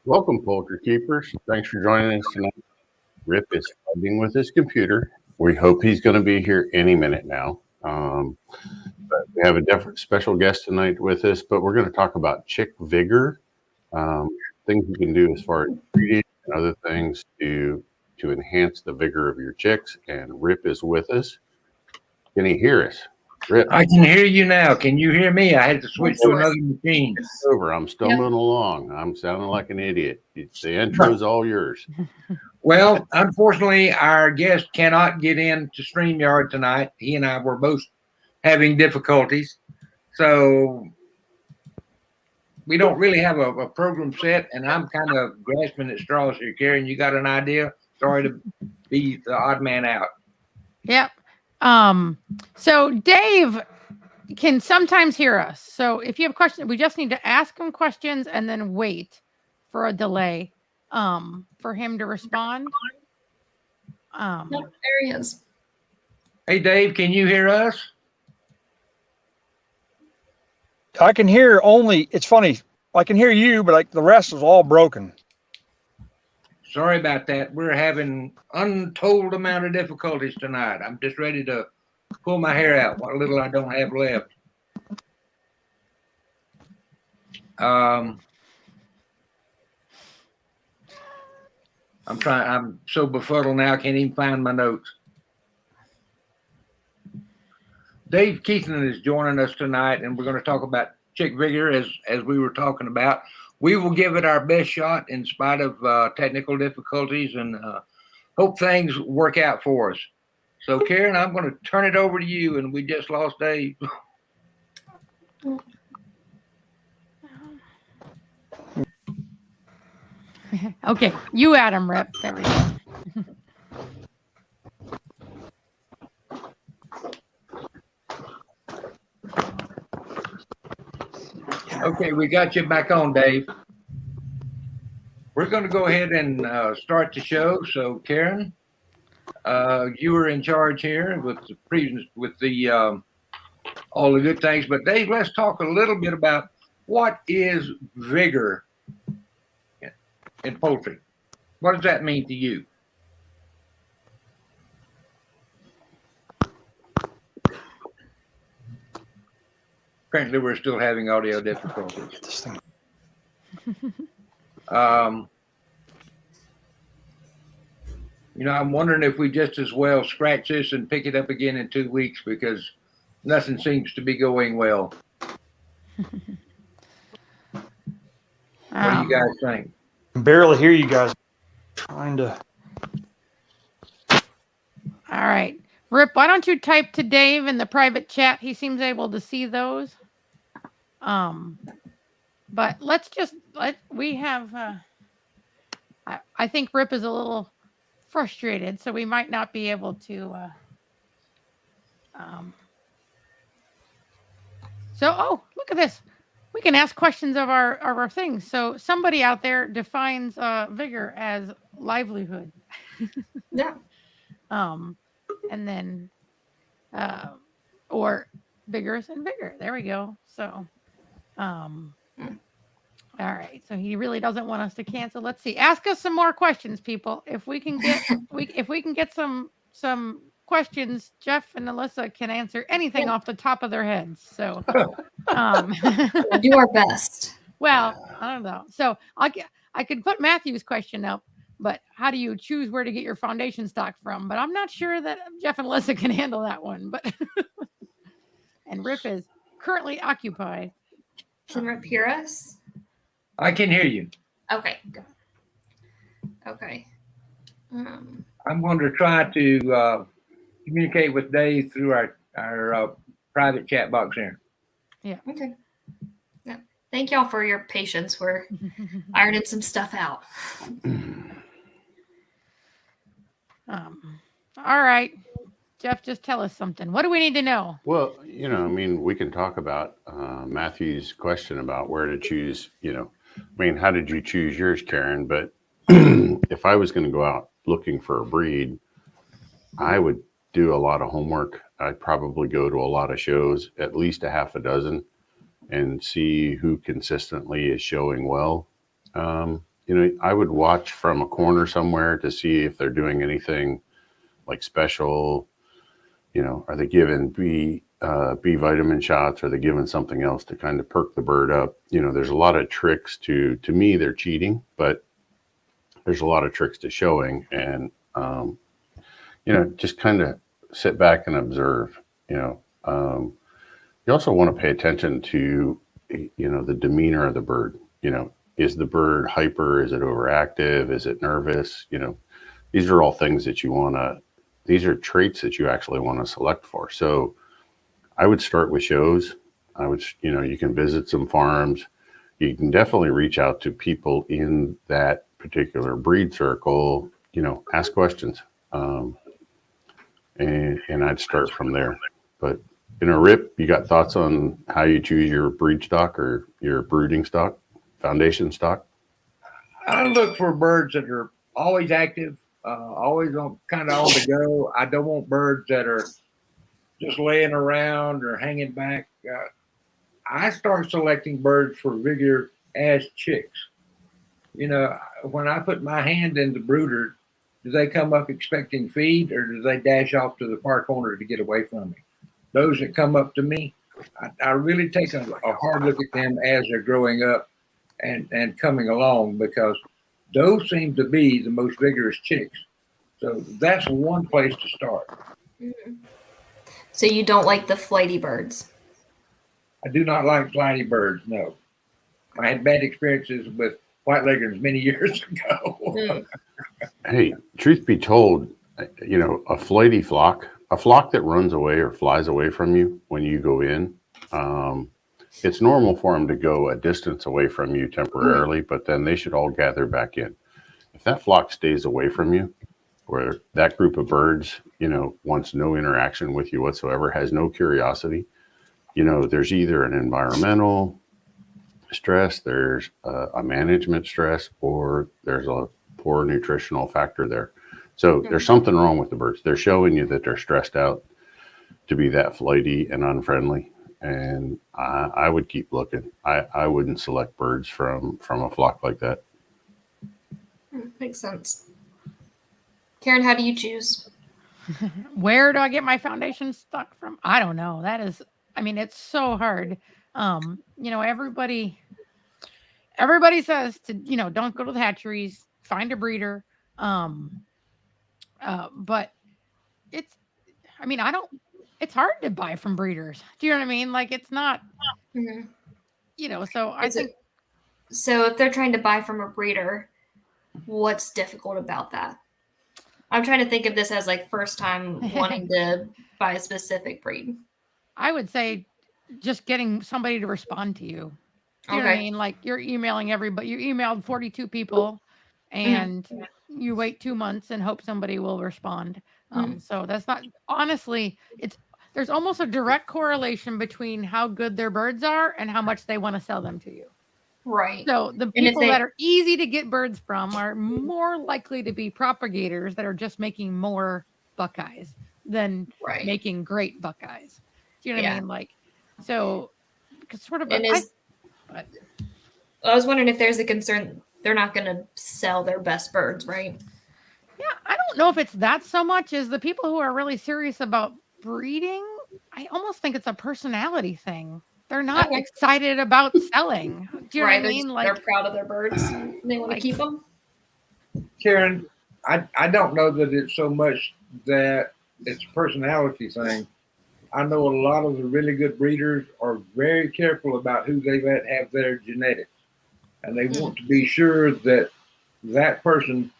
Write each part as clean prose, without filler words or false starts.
Welcome, poultry keepers. Thanks for joining us tonight. Rip is fighting with his computer. We hope he's going to be here any minute now. But we have a different special guest tonight with us, but we're going to talk about chick vigor, um, things you can do as far as breeding and other things to enhance the vigor of your chicks. And Rip is with us. Can he hear us? Rip. I can hear you now. Can you hear me? I had to switch to another machine. It's over. I'm stumbling along. I'm sounding like an idiot. The intro's all yours. Well, unfortunately, our guest cannot get in to StreamYard tonight. He and I were both having difficulties. So we don't really have a program set, and I'm kind of grasping at straws here. Karen, you got an idea? Sorry to be the odd man out. Yep. So Dave can sometimes hear us. So if you have questions, we just need to ask him questions and then wait for a delay for him to respond. Nope, there he is. Hey, Dave, can you hear us? I can hear only, it's funny, I can hear you, but like the rest is all broken. Sorry about that. We're having untold amount of difficulties tonight. I'm just ready to pull my hair out, what little I don't have left. I'm so befuddled now, I can't even find my notes. Dave Keaton is joining us tonight, and we're going to talk about chick vigor as we were talking about. We will give it our best shot in spite of technical difficulties, and hope things work out for us. So, Karen, I'm going to turn it over to you, and we just lost Dave. Okay, you add him, Rip. There we go. Okay, we got you back on, Dave. We're going to go ahead and start the show. So, Karen, you were in charge here with the all the good things. But Dave, let's talk a little bit about what is vigor in poultry. What does that mean to you? Apparently, we're still having audio difficulties. Get this thing. I'm wondering if we just as well scratch this and pick it up again in 2 weeks, because nothing seems to be going well. What do you guys think? I can barely hear you guys. Trying to. All right. Rip, why don't you type to Dave in the private chat? He seems able to see those. But we have, I think Rip is a little frustrated, so we might not be able to, look at this. We can ask questions of our things. So somebody out there defines vigor as livelihood. Yeah. And then, or vigorous and vigor. There we go. So, all right. So he really doesn't want us to cancel. Let's see. Ask us some more questions, people. If we can get some questions, Jeff and Alyssa can answer anything off the top of their heads. So, We'll do our best. Well, I don't know. So I could put Matthew's question up. But how do you choose where to get your foundation stock from? But I'm not sure that Jeff and Alyssa can handle that one. But and Rip is currently occupied. Can Rip hear us? I can hear you. Okay, good. Okay. I'm going to try to communicate with Dave through our private chat box here. Yeah. Okay. Yeah. Thank y'all for your patience. We're ironing some stuff out. All right, Jeff, just tell us something. What do we need to know? Well, we can talk about Matthew's question about where to choose, how did you choose yours, Karen? But if I was going to go out looking for a breed, I would do a lot of homework. I'd probably go to a lot of shows, at least a half a dozen, and see who consistently is showing well. I would watch from a corner somewhere to see if they're doing anything like special. Are they giving B vitamin shots? Are they giving something else to kind of perk the bird up? There's a lot of tricks to me. They're cheating, but there's a lot of tricks to showing, and just kind of sit back and observe. You also want to pay attention to the demeanor of the bird. Is the bird hyper? Is it overactive? Is it nervous? These are all things that you want to. These are traits that you actually want to select for. So I would start with shows. You can visit some farms. You can definitely reach out to people in that particular breed circle, ask questions. And I'd start from there. But, Rip, you got thoughts on how you choose your breed stock or your brooding stock, foundation stock? I look for birds that are always active, always on the go. I don't want birds that are just laying around or hanging back. I start selecting birds for Vigor as chicks. When I put my hand in the brooder, do they come up expecting feed, or do they dash off to the far corner to get away from me? Those that come up to me, I really take a hard look at them as they're growing up and coming along, because those seem to be the most vigorous chicks. So that's one place to start. Mm-hmm. So you don't like the flighty birds? I do not like flighty birds, no. I had bad experiences with white leghorns many years ago. Hey, truth be told, a flighty flock, a flock that runs away or flies away from you when you go in, it's normal for them to go a distance away from you temporarily, but then they should all gather back in. If that flock stays away from you, or that group of birds, wants no interaction with you whatsoever, has no curiosity, there's either an environmental stress, there's a management stress, or there's a poor nutritional factor there. So there's something wrong with the birds. They're showing you that they're stressed out to be that flighty and unfriendly. And I would keep looking. I wouldn't select birds from a flock like that. Makes sense. Karen, how do you choose? Where do I get my foundation stock from? I don't know. It's so hard. Everybody says to, don't go to the hatcheries, find a breeder. But it's hard to buy from breeders. Do you know what I mean? Like, it's not, so I think. So if they're trying to buy from a breeder, what's difficult about that? I'm trying to think of this as like first time wanting to buy a specific breed. I would say just getting somebody to respond to you. Do you know what I mean? Like, you're emailing everybody. You emailed 42 people and you wait 2 months and hope somebody will respond. So that's not, honestly, there's almost a direct correlation between how good their birds are and how much they want to sell them to you. Right. So the people that are easy to get birds from are more likely to be propagators that are just making more buckeyes than making great buckeyes. Do you know what I mean? Like, so sort of. I was wondering if there's a concern they're not going to sell their best birds, right? Yeah, I don't know if it's that so much as the people who are really serious about breeding. I almost think it's a personality thing. They're not excited about selling. Do you know what I mean? They're proud of their birds. And they want to keep them. Karen, I don't know that it's so much that it's a personality thing. I know a lot of the really good breeders are very careful about who they let have their genetics. And they want to be sure that that person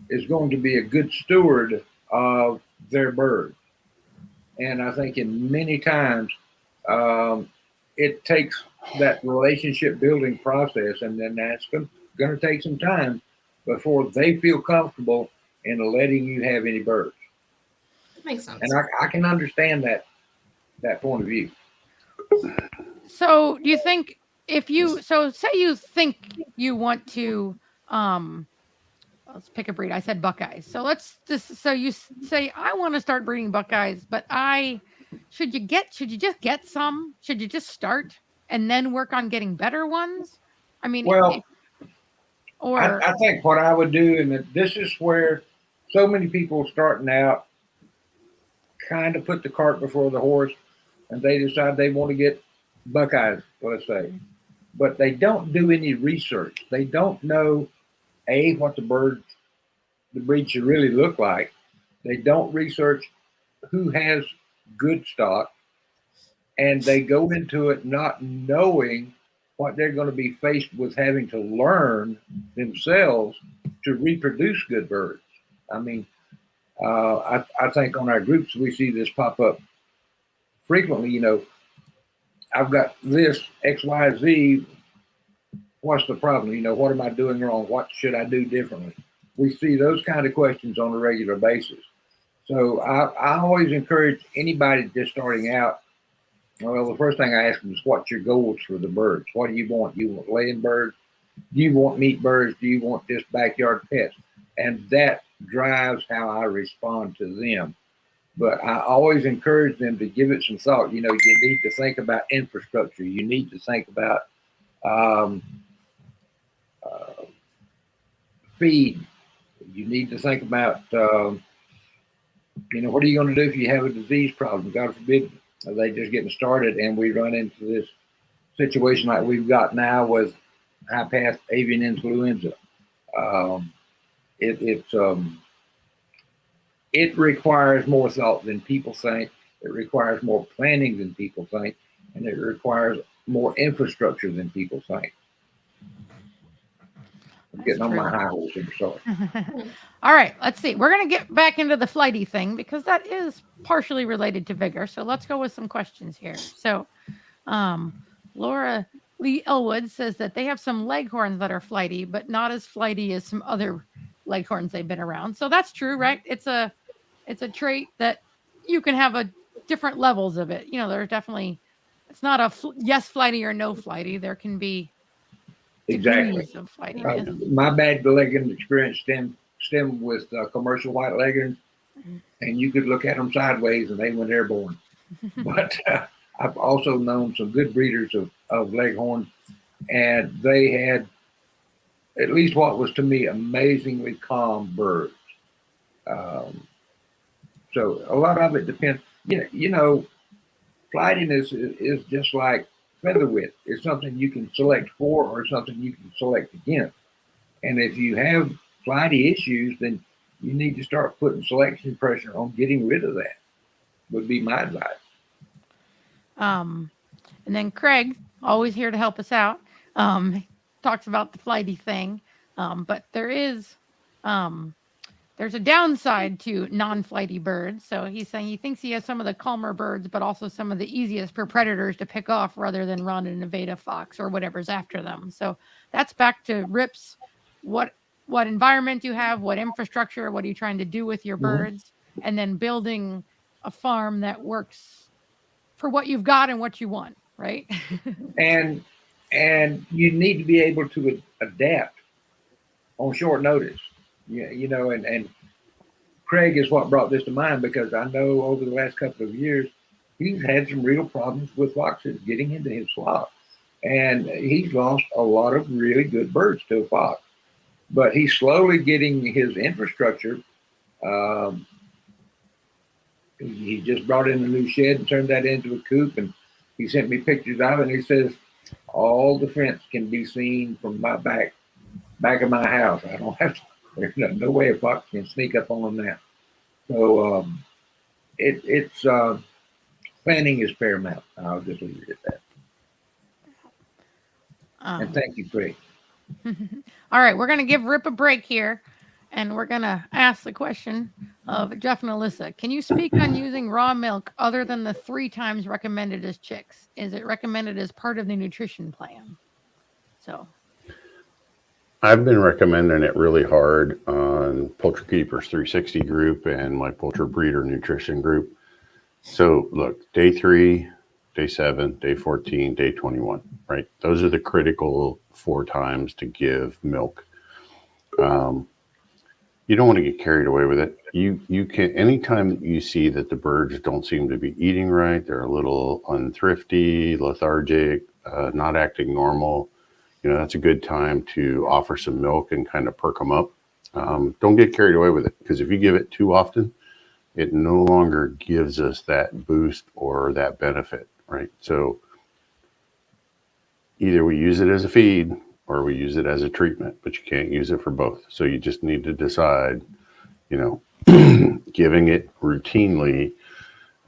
is going to be a good steward of their bird. And I think in many times, it takes that relationship building process, and then that's going to take some time before they feel comfortable in letting you have any birds. That makes sense. And I can understand that point of view. So do you think say you think you want to, let's pick a breed. I said buckeyes. So you say, I want to start breeding buckeyes, but should you just get some? Should you just start and then work on getting better ones? I mean, well, Or I think what I would do, and this is where so many people starting out kind of put the cart before the horse, and they decide they want to get Buckeyes, let's say, but they don't do any research. They don't know what the breed should really look like. They don't research who has good stock, and they go into it not knowing what they're going to be faced with having to learn themselves to reproduce good birds. I mean, I think on our groups we see this pop up frequently. I've got this X, Y, Z. What's the problem? What am I doing wrong? What should I do differently? We see those kind of questions on a regular basis. So I always encourage anybody just starting out. Well, the first thing I ask them is, what's your goals for the birds? What do you want? Do you want laying birds? Do you want meat birds? Do you want just backyard pets? And that drives how I respond to them. But I always encourage them to give it some thought. You need to think about infrastructure. You need to think about feed. You need to think about, what are you going to do if you have a disease problem? God forbid they just getting started and we run into this situation like we've got now with high path avian influenza. It requires more thought than people think. It requires more planning than people think, and it requires more infrastructure than people think. I'm getting on my high horse here, sorry. All right, let's see. We're going to get back into the flighty thing because that is partially related to vigor. So let's go with some questions here. So Laura Lee Elwood says that they have some leghorns that are flighty, but not as flighty as some other leghorns they've been around. So that's true, right? It's a trait that you can have different levels of it. There's definitely, it's not a yes flighty or no flighty. There can be exactly of flightiness. My bad leghorn experience stemmed with commercial white leghorns, and you could look at them sideways and they went airborne. But I've also known some good breeders of leghorns, and they had at least what was to me amazingly calm birds. So a lot of it depends. Flightiness is just like feather width. It's something you can select for or something you can select against. And if you have flighty issues, then you need to start putting selection pressure on getting rid of that, would be my advice. And then Craig, always here to help us out, talks about the flighty thing. But there's a downside to non-flighty birds. So he's saying he thinks he has some of the calmer birds, but also some of the easiest for predators to pick off rather than run and evade a fox or whatever's after them. So that's back to Rip's, what environment you have, what infrastructure, what are you trying to do with your birds, and then building a farm that works for what you've got and what you want, right? and you need to be able to adapt on short notice. And Craig is what brought this to mind, because I know over the last couple of years he's had some real problems with foxes getting into his flock, and he's lost a lot of really good birds to a fox. But he's slowly getting his infrastructure. He just brought in a new shed and turned that into a coop, and he sent me pictures of it, and he says all the fence can be seen from my back of my house. I don't have to. There's no way a fox can sneak up on them now. So it's planning is paramount. I'll just leave it at that. And thank you, Craig. All right, we're going to give Rip a break here, and we're going to ask the question of Jeff and Alyssa. Can you speak on using raw milk other than the 3 times recommended as chicks? Is it recommended as part of the nutrition plan? So I've been recommending it really hard on Poultry Keepers 360 group and my Poultry Breeder Nutrition group. So look, day 3, day 7, day 14, day 21, right? Those are the critical 4 times to give milk. You don't want to get carried away with it. You can, anytime you see that the birds don't seem to be eating right, they're a little unthrifty, lethargic, not acting normal, that's a good time to offer some milk and kind of perk them up. Don't get carried away with it, because if you give it too often, it no longer gives us that boost or that benefit, right? So either we use it as a feed or we use it as a treatment, but you can't use it for both. So you just need to decide, giving it routinely,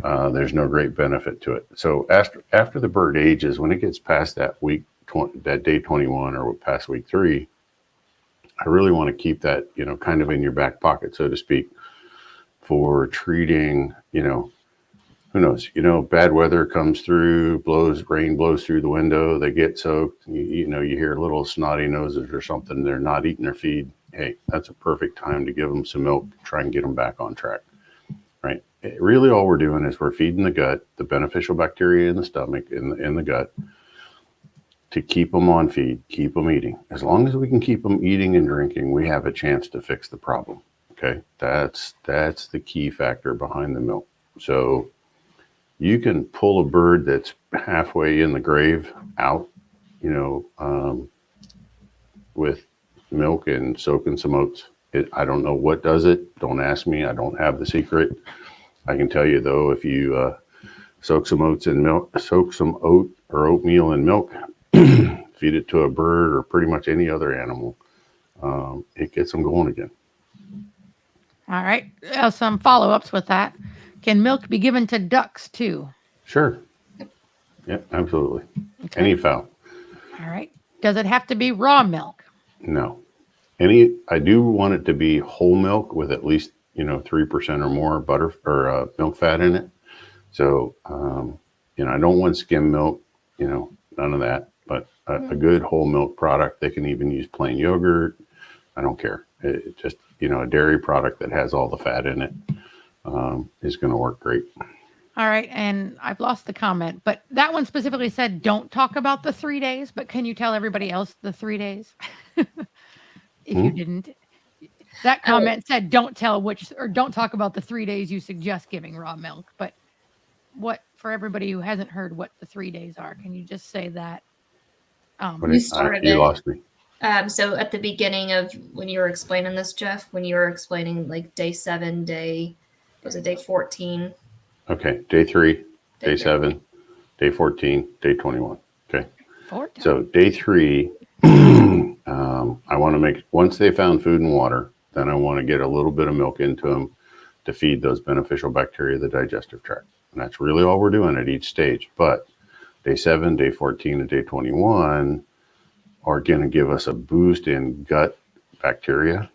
there's no great benefit to it. So after the bird ages, when it gets past that that day 21 or past week 3, I really want to keep that, kind of in your back pocket, so to speak, for treating, who knows, bad weather comes through, rain blows through the window, they get soaked, you hear little snotty noses or something, they're not eating their feed. Hey, that's a perfect time to give them some milk, try and get them back on track, right? Really all we're doing is we're feeding the gut, the beneficial bacteria in the stomach, in the gut, to keep them on feed, keep them eating. As long as we can keep them eating and drinking, we have a chance to fix the problem. Okay, that's the key factor behind the milk. So you can pull a bird that's halfway in the grave out, with milk and soaking some oats. I don't know what does it. Don't ask me. I don't have the secret. I can tell you though, if you soak some oats in milk, soak some oatmeal in milk, feed it to a bird or pretty much any other animal, it gets them going again. All right. Some follow-ups with that. Can milk be given to ducks too? Sure. Yeah, absolutely. Okay. Any fowl. All right. Does it have to be raw milk? No. I do want it to be whole milk with at least 3% or more butter or milk fat in it. So I don't want skim milk, none of that. But a good whole milk product. They can even use plain yogurt. I don't care. It just a dairy product that has all the fat in it is going to work great. All right, and I've lost the comment, but that one specifically said don't talk about the 3 days, but can you tell everybody else the 3 days? If you didn't. That comment said don't talk about the 3 days you suggest giving raw milk, but for everybody who hasn't heard what the 3 days are, can you just say that? You started you it. lost me. So at the beginning of when you were explaining this, Jeff, when you were explaining like day 7, day 14? Okay, day 3, day 3. 7, day 14, day 21. Okay. 14. So day 3, I want to make, once they found food and water, then I want to get a little bit of milk into them to feed those beneficial bacteria of the digestive tract. And that's really all we're doing at each stage. But day 7, day 14, and day 21 are going to give us a boost in gut bacteria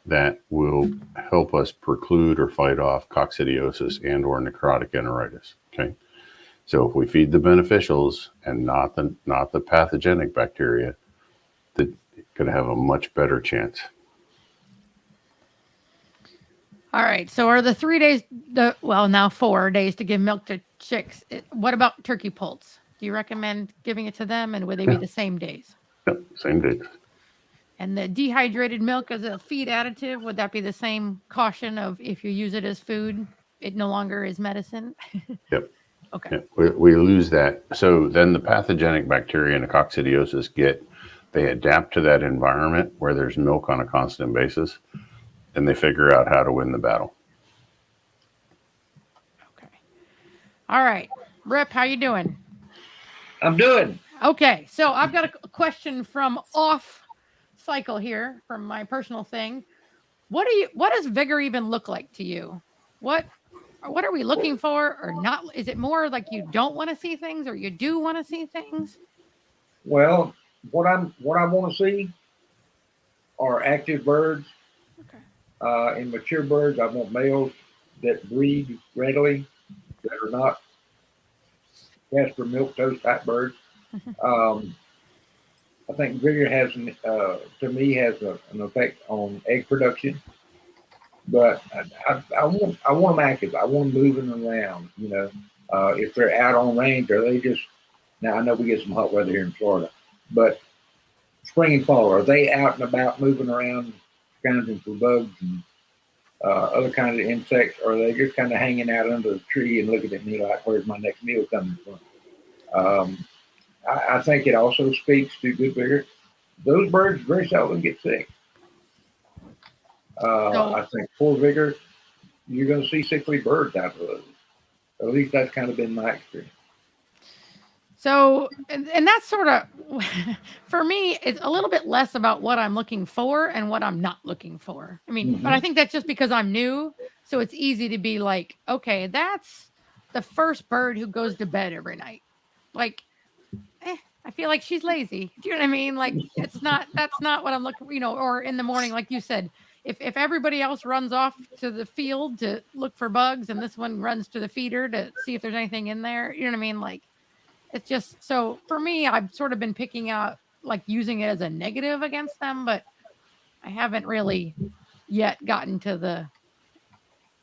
that will help us preclude or fight off coccidiosis and or necrotic enteritis. Okay. So if we feed the beneficials and not the pathogenic bacteria, that going to have a much better chance. All right. So are the 3 days, now 4 days to give milk to chicks? What about turkey poults? Do you recommend giving it to them, and would they be the same days? Yep, same days. And the dehydrated milk as a feed additive, would that be the same caution of if you use it as food, it no longer is medicine? Yep. Okay. Yep. We lose that. So then the pathogenic bacteria and the coccidiosis they adapt to that environment where there's milk on a constant basis, and they figure out how to win the battle. Okay. All right. Rip, how you doing? I'm doing. Okay. So I've got a question from off cycle here from my personal thing. What does Vigor even look like to you? What are we looking for or not? Is it more like you don't want to see things or you do want to see things? Well, what I want to see are active birds. Okay. In mature birds, I want males that breed readily, that are not Casper milquetoast type birds. I think Vigor has, to me, has an effect on egg production. But I want them active. I want them moving around. If they're out on range, are they just? Now I know we get some hot weather here in Florida, but spring and fall, are they out and about moving around, scrounging for bugs and other kinds of insects, or are they just kind of hanging out under the tree and looking at me like, where's my next meal coming from? I think it also speaks to good vigor those birds very seldom get sick. I think poor Vigor, you're going to see sickly birds out of those. At least that's kind of been my experience. So, and that's sort of, for me, it's a little bit less about what I'm looking for and what I'm not looking for. I mean, but I think that's just because I'm new. So it's easy to be like, okay, that's the first bird who goes to bed every night. Like, I feel like she's lazy. Do you know what I mean? Like, that's not what I'm looking for, or in the morning, like you said, if everybody else runs off to the field to look for bugs and this one runs to the feeder to see if there's anything in there, you know what I mean? Like, it's just, so for me, I've sort of been picking out, like, using it as a negative against them, but I haven't really yet gotten to the,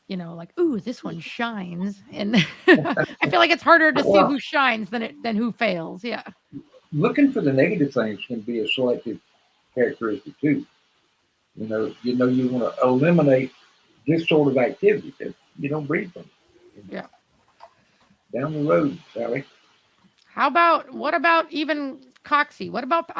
like, ooh, this one shines. And I feel like it's harder to see who shines than who fails. Yeah. Looking for the negative things can be a selective characteristic too. You want to eliminate this sort of activity that you don't breed from. Yeah. Down the road, Sally. What about even Coxie? What about,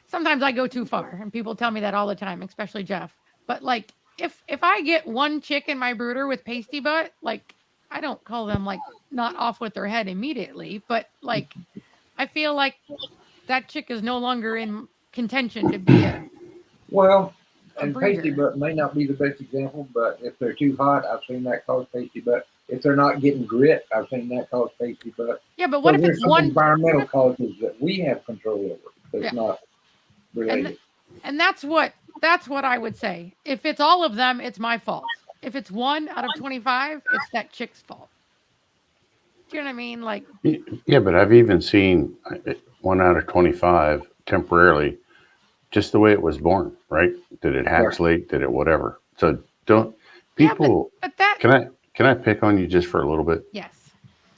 sometimes I go too far and people tell me that all the time, especially Jeff. But like, if I get one chick in my brooder with pasty butt, like, I don't call them like not off with their head immediately, but like, I feel like that chick is no longer in contention to be a pasty butt may not be the best example, but if they're too hot, I've seen that cause pasty butt. If they're not getting grit, I've seen that cause pasty butt. Yeah, but what if it's one environmental causes that we have control over that's not related? And that's what I would say. If it's all of them, it's my fault. If it's 1 out of 25, it's that chick's fault. Do you know what I mean? Like, yeah, but I've even seen 1 out of 25 temporarily, just the way it was born, right? Did it hatch late? Did it whatever? So don't people. Yeah, but that. Can I pick on you just for a little bit? Yes.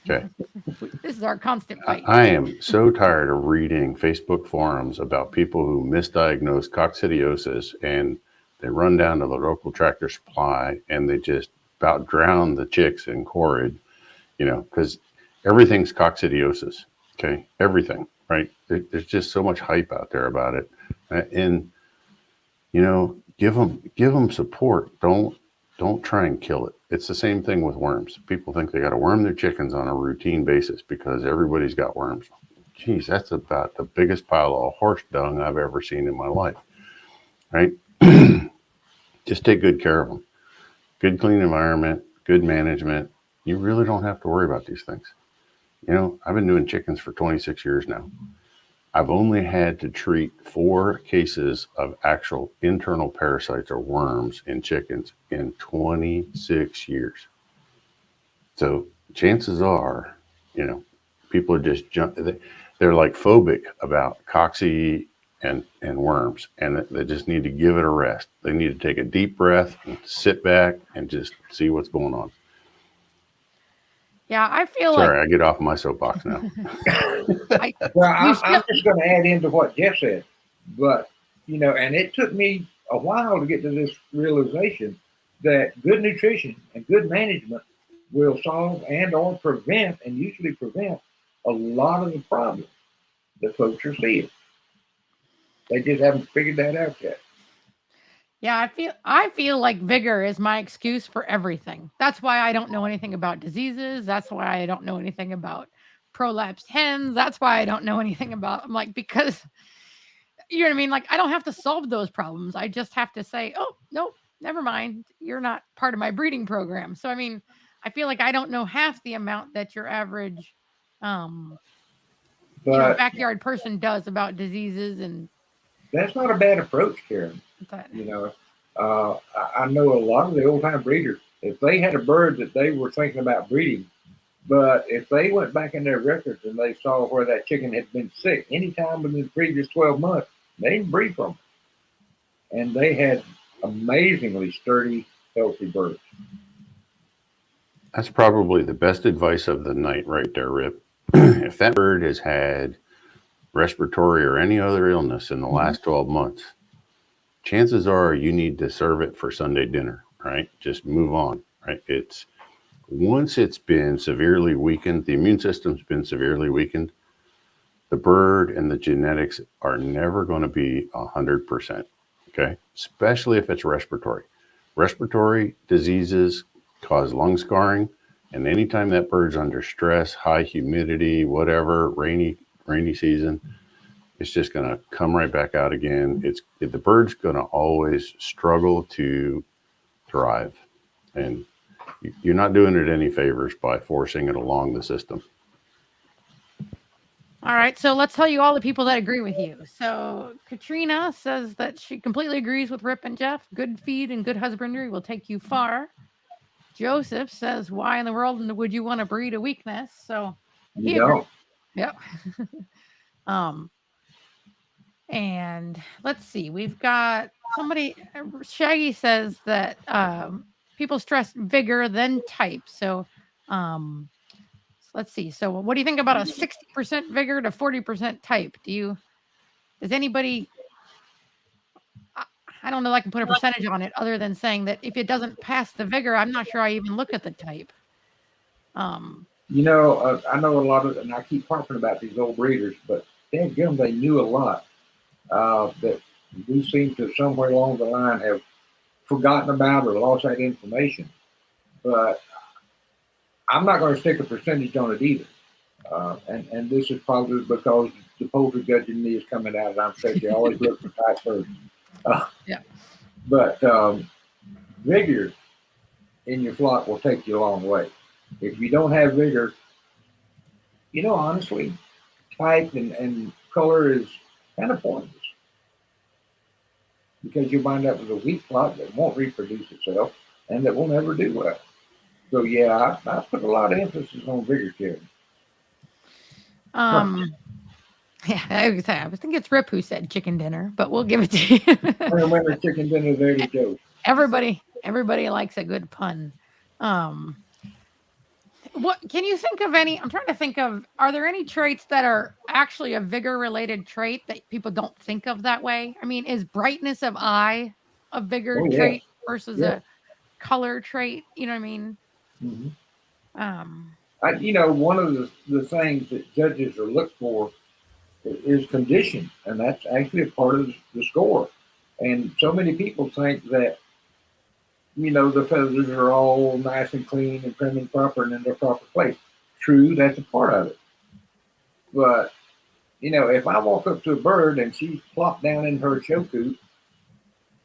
Okay. This is our constant fight. I am so tired of reading Facebook forums about people who misdiagnose coccidiosis and they run down to the local Tractor Supply and they just about drown the chicks in Corrid, because everything's coccidiosis. Okay. Everything, right? There's just so much hype out there about it. And, give them support. Don't try and kill it. It's the same thing with worms. People think they got to worm their chickens on a routine basis because everybody's got worms. Geez, that's about the biggest pile of horse dung I've ever seen in my life, right? Just take good care of them. Good, clean environment, good management. You really don't have to worry about these things. I've been doing chickens for 26 years now. I've only had to treat 4 cases of actual internal parasites or worms in chickens in 26 years. So chances are, people are just they're like phobic about cocci and worms, and they just need to give it a rest. They need to take a deep breath and sit back and just see what's going on. Yeah, I feel Sorry, I get off my soapbox now. I'm just going to add into what Jeff said, but and it took me a while to get to this realization that good nutrition and good management will solve and/or prevent, and usually prevent, a lot of the problems that folks are seeing. They just haven't figured that out yet. Yeah, I feel like Vigor is my excuse for everything. That's why I don't know anything about diseases. That's why I don't know anything about prolapsed hens. That's why I don't know anything about. I'm like, because you know what I mean? Like, I don't have to solve those problems. I just have to say, oh, no, never mind. You're not part of my breeding program. So, I mean, I feel like I don't know half the amount that your average backyard person does about diseases. And that's not a bad approach, Karen. I know a lot of the old-time breeders, if they had a bird that they were thinking about breeding, but if they went back in their records and they saw where that chicken had been sick anytime within the previous 12 months, they didn't breed from it. And they had amazingly sturdy, healthy birds. That's probably the best advice of the night right there, Rip. If that bird has had respiratory or any other illness in the last 12 months, chances are you need to serve it for Sunday dinner, right? Just move on, right? Once it's been severely weakened, the immune system's been severely weakened, the bird and the genetics are never going to be 100%. Okay, especially if it's respiratory. Respiratory diseases cause lung scarring, and anytime that bird's under stress, high humidity, whatever, rainy season, it's just going to come right back out again. The bird's going to always struggle to thrive, and you're not doing it any favors by forcing it along the system. All right, so let's tell you all the people that agree with you. So Katrina says that she completely agrees with Rip and Jeff. Good feed and good husbandry will take you far. Joseph says, why in the world would you want to breed a weakness? So You don't. Yep. And let's see, we've got somebody, Shaggy says that people stress vigor, then type. So let's see. So what do you think about a 60% vigor to 40% type? Does anybody, I don't know, I can put a percentage on it other than saying that if it doesn't pass the vigor, I'm not sure I even look at the type. You know, I know a lot of, and I keep harping about these old breeders, but damn, they knew a lot that we seem to somewhere along the line have forgotten about or lost that information. But I'm not going to stick a percentage on it either. And this is probably because the poultry judge in me is coming out, and I'm saying you always look for type first. Yeah. But vigor in your flock will take you a long way. If you don't have vigor, you know, honestly, type and color is kind of pointless because you wind up with a weak flock that won't reproduce itself and that will never do well. So yeah, I put a lot of emphasis on vigor, Karen. Yeah, I think it's Rip who said chicken dinner, but we'll give it to you. I remember chicken dinner there to go. Everybody likes a good pun. What can you think of any? I'm trying to think of, are there any traits that are actually a vigor related trait that people don't think of that way? I mean, is brightness of eye a vigor trait versus a color trait? You know what I mean? Mm-hmm. You know, one of the things that judges are looked for is condition, and that's actually a part of the score. And so many people think that, you know, the feathers are all nice and clean and prim and proper and in their proper place. True, that's a part of it. But, you know, if I walk up to a bird and she's plopped down in her show coop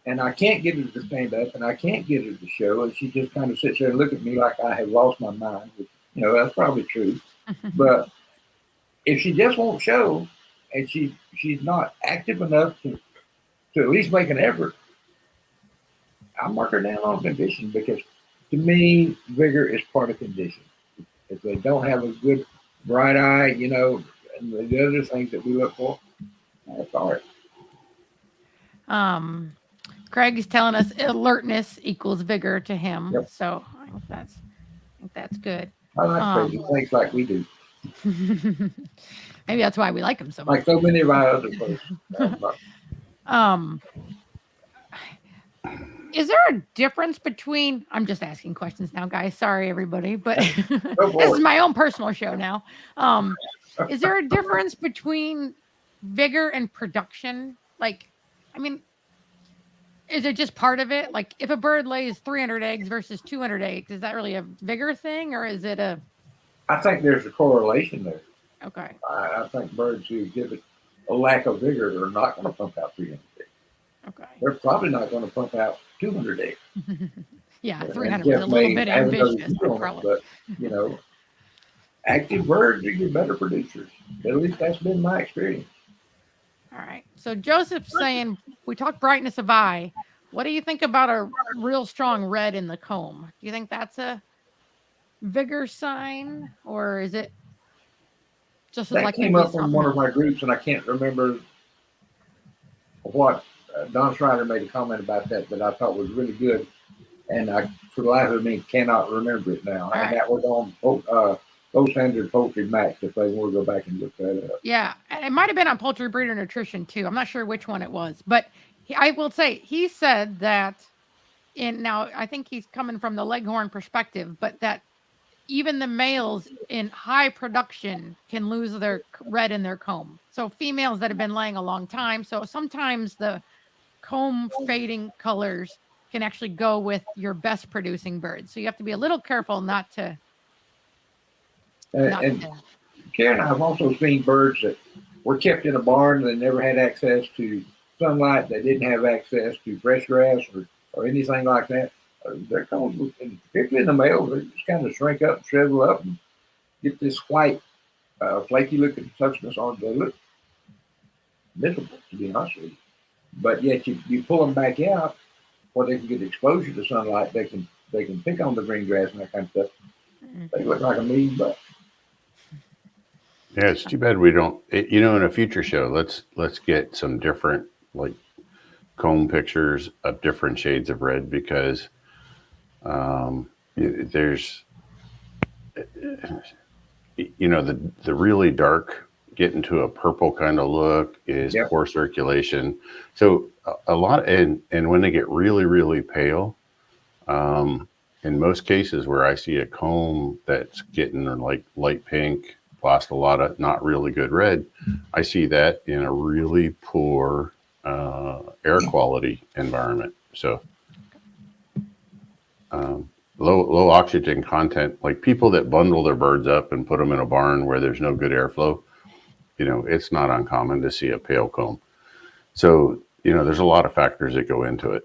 and I can't get her to stand up and I can't get her to show, and she just kind of sits there and look at me like I have lost my mind, which, you know, that's probably true. But if she just won't show and she's not active enough to at least make an effort, I mark her down on condition, because to me, vigor is part of condition. If they don't have a good bright eye, you know, and the other things that we look for, that's all right. Craig is telling us alertness equals vigor to him. Yep. So I think that's good. I like crazy things like we do. Maybe that's why we like him so much. Like so many of our other folks. Is there a difference between, I'm just asking questions now, guys. Sorry, everybody, but this is my own personal show now. Is there a difference between vigor and production? Like, I mean, is it just part of it? Like, if a bird lays 300 eggs versus 200 eggs, is that really a vigor thing, or is it a... I think there's a correlation there. Okay. I think birds who give it a lack of vigor are not going to pump out 300 eggs. Okay. They're probably not going to pump out 200 eggs. Yeah, 300 was a little bit ambitious. But, you know, active birds are your better producers. At least that's been my experience. All right. So Joseph's saying, we talked brightness of eye. What do you think about a real strong red in the comb? Do you think that's a vigor sign, or is it just that like came up in one of my groups, and I can't remember what Don Schreider made a comment about that I thought was really good, and I, for the life of me, cannot remember it now. And that was on Gold Standard Poultry Max, if they want to go back and look that up. Yeah, it might have been on Poultry Breeder Nutrition too. I'm not sure which one it was, but I will say he said that now I think he's coming from the Leghorn perspective, but that even the males in high production can lose their red in their comb. So females that have been laying a long time. So sometimes the comb fading colors can actually go with your best producing birds. So you have to be a little careful not to. And Karen, I've also seen birds that were kept in a barn and they never had access to sunlight. They didn't have access to fresh grass or anything like that. Their combs, particularly in the males, they just kind of shrink up, shrivel up, and get this white, flaky looking substance on. They look miserable, to be honest with you. But yet you pull them back out where they can get exposure to sunlight. They can pick on the green grass and that kind of stuff. They look like $1,000,000. Yeah, it's too bad we don't. In a future show, let's get some different like comb pictures of different shades of red because there's the really dark getting to a purple kind of look is poor circulation. So a lot and when they get really really pale, in most cases where I see a comb that's getting like light pink, lost a lot of not really good red, I see that in a really poor air quality environment. So low oxygen content, like people that bundle their birds up and put them in a barn where there's no good airflow, it's not uncommon to see a pale comb. So, there's a lot of factors that go into it.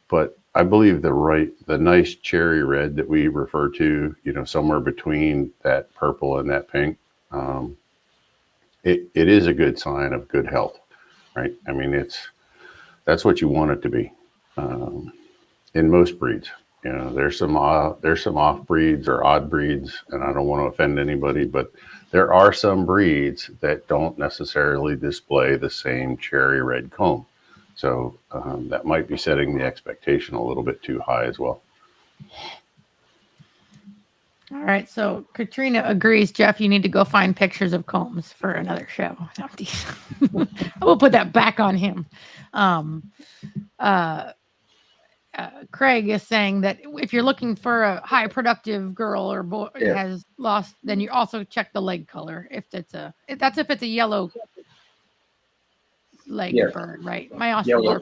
But I believe the nice cherry red that we refer to, somewhere between that purple and that pink, it is a good sign of good health, right? I mean, that's what you want it to be in most breeds. There's some off breeds or odd breeds, and I don't want to offend anybody, but there are some breeds that don't necessarily display the same cherry red comb. So that might be setting the expectation a little bit too high as well. All right. So Katrina agrees, Jeff, you need to go find pictures of combs for another show. We'll put that back on him. Craig is saying that if you're looking for a high productive girl or boy has lost, then you also check the leg color. If it's a yellow leg bird, right? My Australian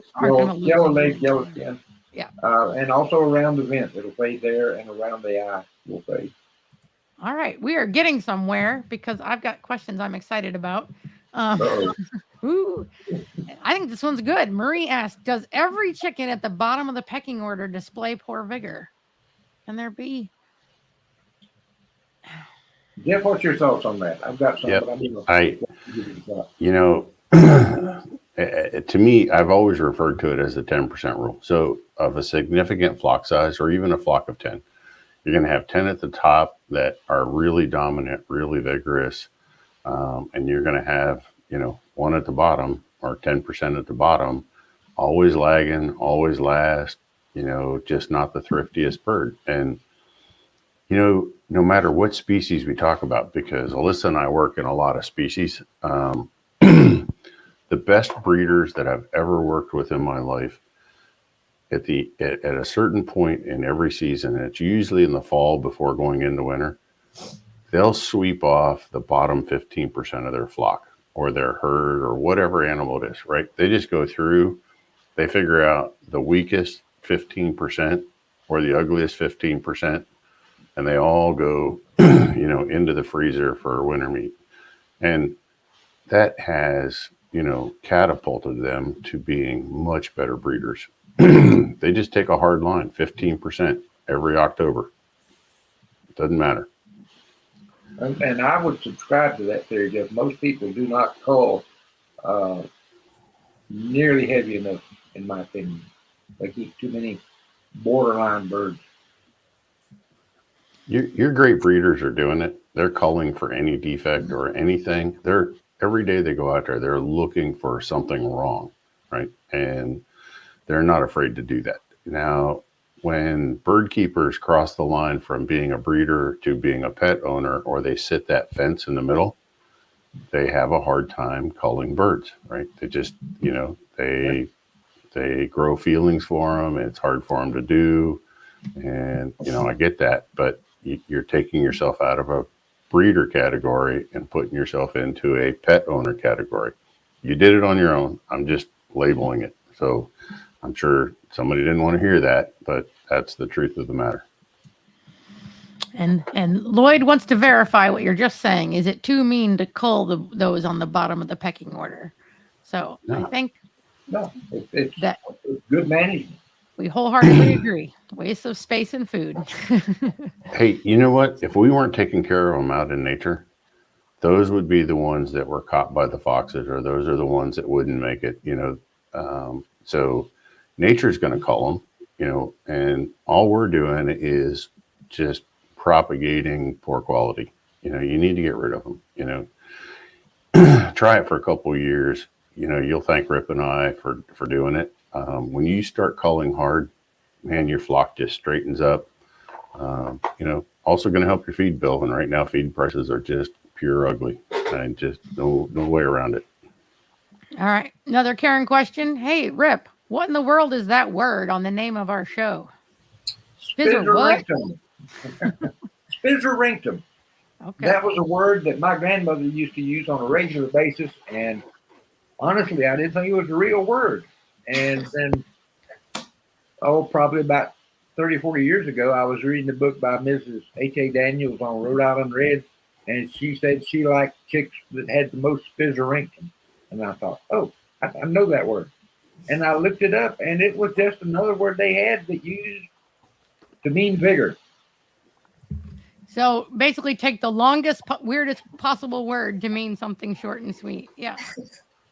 yellow leg, yellow skin. Yeah. And also around the vent, it'll fade there, and around the eye will fade. All right, we are getting somewhere because I've got questions I'm excited about. Ooh, I think this one's good. Marie asked, does every chicken at the bottom of the pecking order display poor vigor? Can there be? Jeff, what's your thoughts on that? I've got some, but to me, I've always referred to it as the 10% rule. So of a significant flock size or even a flock of 10, you're going to have 10 at the top that are really dominant, really vigorous. And you're going to have, 1 at the bottom or 10% at the bottom, always lagging, always last, just not the thriftiest bird. And, no matter what species we talk about, because Alyssa and I work in a lot of species, the best breeders that I've ever worked with in my life, at a certain point in every season, and it's usually in the fall before going into winter, they'll sweep off the bottom 15% of their flock or their herd or whatever animal it is, right? They just go through, they figure out the weakest 15% or the ugliest 15%, and they all go, into the freezer for winter meat. And that has, catapulted them to being much better breeders. They just take a hard line, 15% every October. It doesn't matter. And I would subscribe to that theory, Jeff. Most people do not cull nearly heavy enough, in my opinion. They keep too many borderline birds. Your great breeders are doing it. They're culling for any defect or anything. Every day they go out there, they're looking for something wrong, right? And they're not afraid to do that. Now, when bird keepers cross the line from being a breeder to being a pet owner, or they sit that fence in the middle, they have a hard time culling birds, right? They just, they grow feelings for them. It's hard for them to do. And, I get that. But you're taking yourself out of a breeder category and putting yourself into a pet owner category. You did it on your own. I'm just labeling it. So I'm sure somebody didn't want to hear that, but that's the truth of the matter. And Lloyd wants to verify what you're just saying. Is it too mean to cull those on the bottom of the pecking order? So No. I think No, it's that good management. we wholeheartedly agree. Waste of space and food. Hey, you know what? If we weren't taking care of them out in nature, those would be the ones that were caught by the foxes, or those are the ones that wouldn't make it, so nature's going to cull them, and all we're doing is just propagating poor quality. You need to get rid of them. Try it for a couple of years. You'll thank Rip and I for doing it. When you start culling hard, man, your flock just straightens up. Also going to help your feed bill. And right now, feed prices are just pure ugly, and just no way around it. All right. Another Karen question. Hey, Rip, what in the world is that word on the name of our show? Spizzerinctum. Spizzerinctum. Okay. That was a word that my grandmother used to use on a regular basis, and honestly, I didn't think it was a real word. And then, probably about 30, 40 years ago, I was reading a book by Mrs. H.A. Daniels on Rhode Island Red, and she said she liked chicks that had the most spizzerinctum. And I thought, I know that word. And I looked it up, and it was just another word they had that used to mean vigor. So basically take the longest, weirdest possible word to mean something short and sweet. Yeah.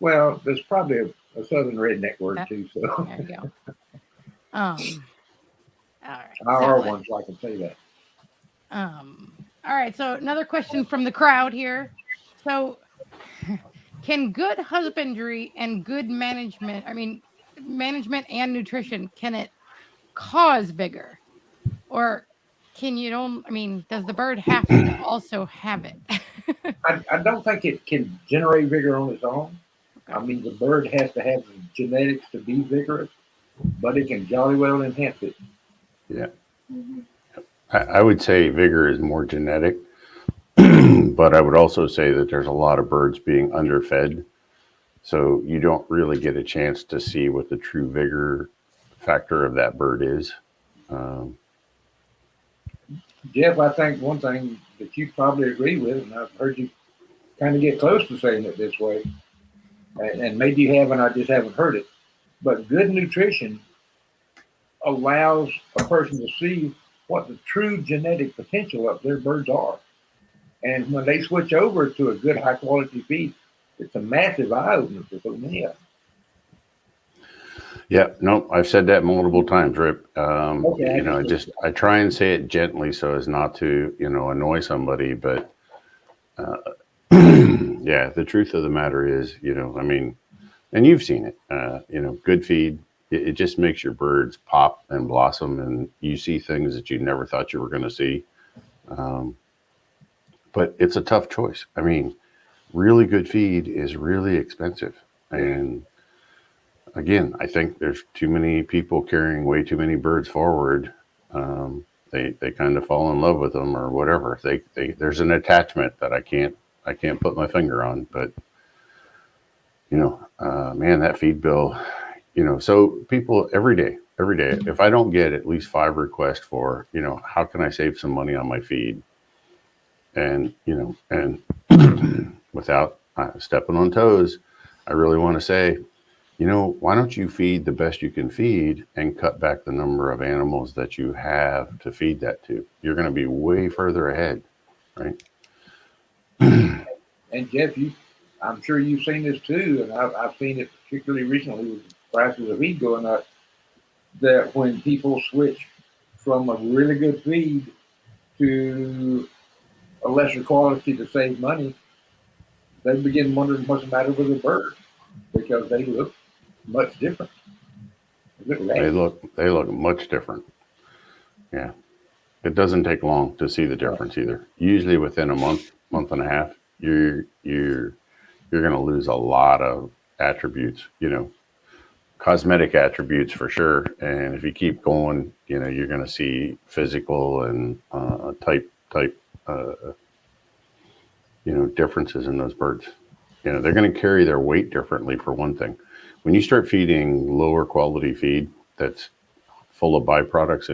Well, there's probably a southern redneck word too. So there you go. All right. Our ones like to say that. All right. So another question from the crowd here. So can good husbandry and good management, management and nutrition, can it cause vigor? Or does the bird have to also have it? I don't think it can generate vigor on its own. Okay. The bird has to have the genetics to be vigorous, but it can jolly well enhance it. Yeah. I would say vigor is more genetic, but I would also say that there's a lot of birds being underfed. So you don't really get a chance to see what the true vigor factor of that bird is. Jeff, I think one thing that you probably agree with, and I've heard you kind of get close to saying it this way, and maybe you have and I just haven't heard it, but good nutrition allows a person to see what the true genetic potential of their birds are. And when they switch over to a good high quality feed, it's a massive eye opener for so many of them. Yeah, no, I've said that multiple times, Rip. Okay. I try and say it gently so as not to, annoy somebody. But yeah, the truth of the matter is, and you've seen it, good feed, it just makes your birds pop and blossom, and you see things that you never thought you were going to see. But it's a tough choice. Really good feed is really expensive. And again, I think there's too many people carrying way too many birds forward. They kind of fall in love with them or whatever. There's an attachment that I can't put my finger on. But man, that feed bill. So people every day, if I don't get at least 5 requests for, how can I save some money on my feed? And without stepping on toes, I really want to say, why don't you feed the best you can feed and cut back the number of animals that you have to feed that to? You're going to be way further ahead, right? And Jeff, I'm sure you've seen this too, and I've seen it particularly recently with the prices of feed going up, that when people switch from a really good feed to a lesser quality to save money, they begin wondering what's the matter with the bird, because they look much different. They look much different. Yeah. It doesn't take long to see the difference either. Usually within a month and a half, you're going to lose a lot of attributes, cosmetic attributes for sure. And if you keep going, you're going to see physical and type differences in those birds. They're going to carry their weight differently for one thing. When you start feeding lower quality feed that's full of byproducts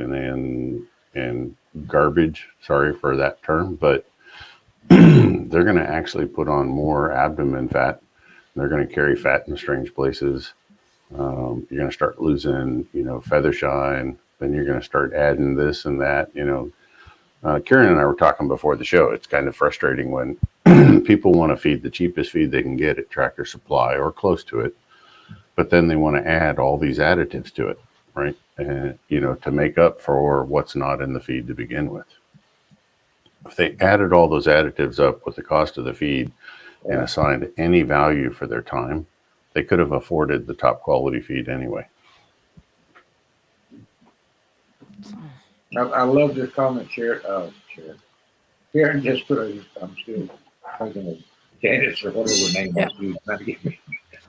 and garbage, sorry for that term, but they're going to actually put on more abdomen fat. They're going to carry fat in strange places. You're going to start losing, feather shine. Then you're going to start adding this and that. Karen and I were talking before the show. It's kind of frustrating when people want to feed the cheapest feed they can get at Tractor Supply or close to it, but then they want to add all these additives to it, right? And to make up for what's not in the feed to begin with. If they added all those additives up with the cost of the feed and assigned any value for their time, they could have afforded the top quality feed anyway. I love this comment, Sharon. Karen just put I'm still thinking of Candace or whatever her name was. She was trying to get me.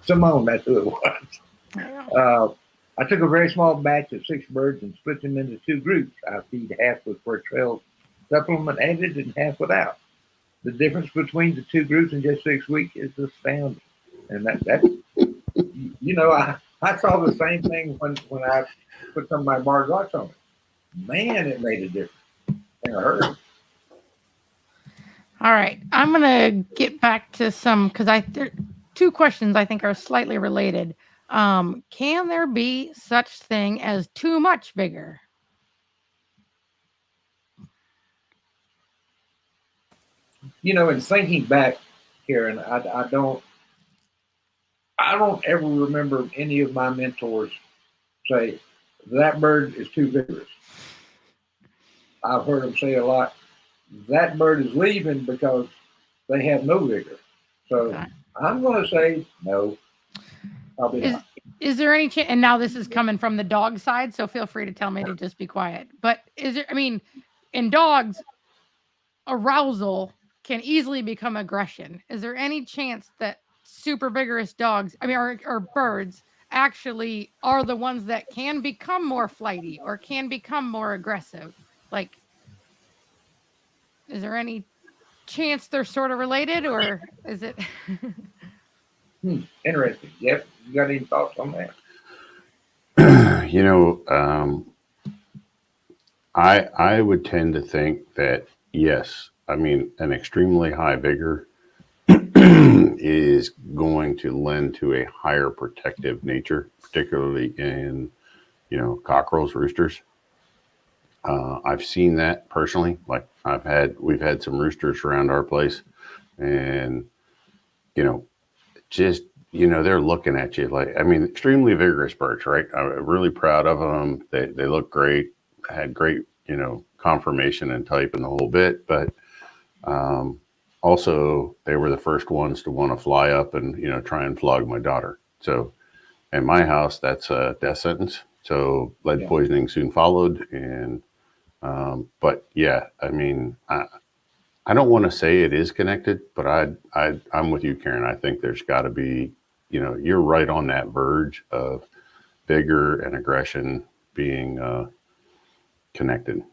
Simone, that's who it was. I took a very small batch of 6 birds and split them into 2 groups. I feed half with Trail supplement added and half without. The difference between the 2 groups in just 6 weeks is astounding. And that's I saw the same thing when I put some of my barred rocks on it. Man, it made a difference in a hurry. All right, I'm gonna get back to some because there 2 questions I think are slightly related. Can there be such thing as too much vigor? In thinking back, Karen, I don't ever remember any of my mentors say that bird is too vigorous. I've heard them say a lot, that bird is leaving because they have no vigor. So okay. I'm going to say no. Probably not. Is there any chance? And now this is coming from the dog side, so feel free to tell me to just be quiet. But in dogs, arousal can easily become aggression. Is there any chance that super vigorous dogs, or birds, actually are the ones that can become more flighty or can become more aggressive? Like, is there any chance they're sort of related, or is it? Interesting. Yep. You got any thoughts on that? I would tend to think that yes. An extremely high vigor is going to lend to a higher protective nature, particularly in, cockerels, roosters. I've seen that personally. Like we've had some roosters around our place, and they're looking at you like, extremely vigorous birds, right? I'm really proud of them. They look great. Had great, conformation and type and the whole bit, but also they were the first ones to want to fly up and try and flog my daughter. So in my house, that's a death sentence. So lead poisoning soon followed, and but yeah, I don't want to say it is connected, but I'm with you, Karen. I think there's got to be, you're right on that verge of vigor and aggression being connected.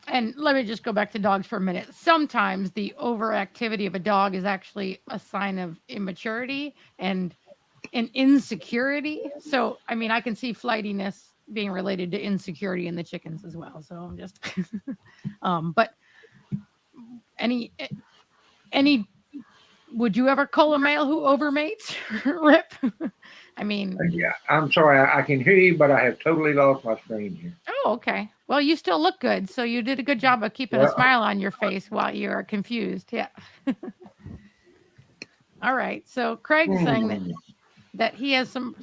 And let me just go back to dogs for a minute. Sometimes the overactivity of a dog is actually a sign of immaturity and insecurity. So, I can see flightiness being related to insecurity in the chickens as well. So I'm just, but any, would you ever cull a male who overmates? Rip. Yeah, I'm sorry. I can hear you, but I have totally lost my screen here. Oh, okay. Well, you still look good. So you did a good job of keeping a smile on your face while you're confused. Yeah. All right. So Craig's saying that he has some,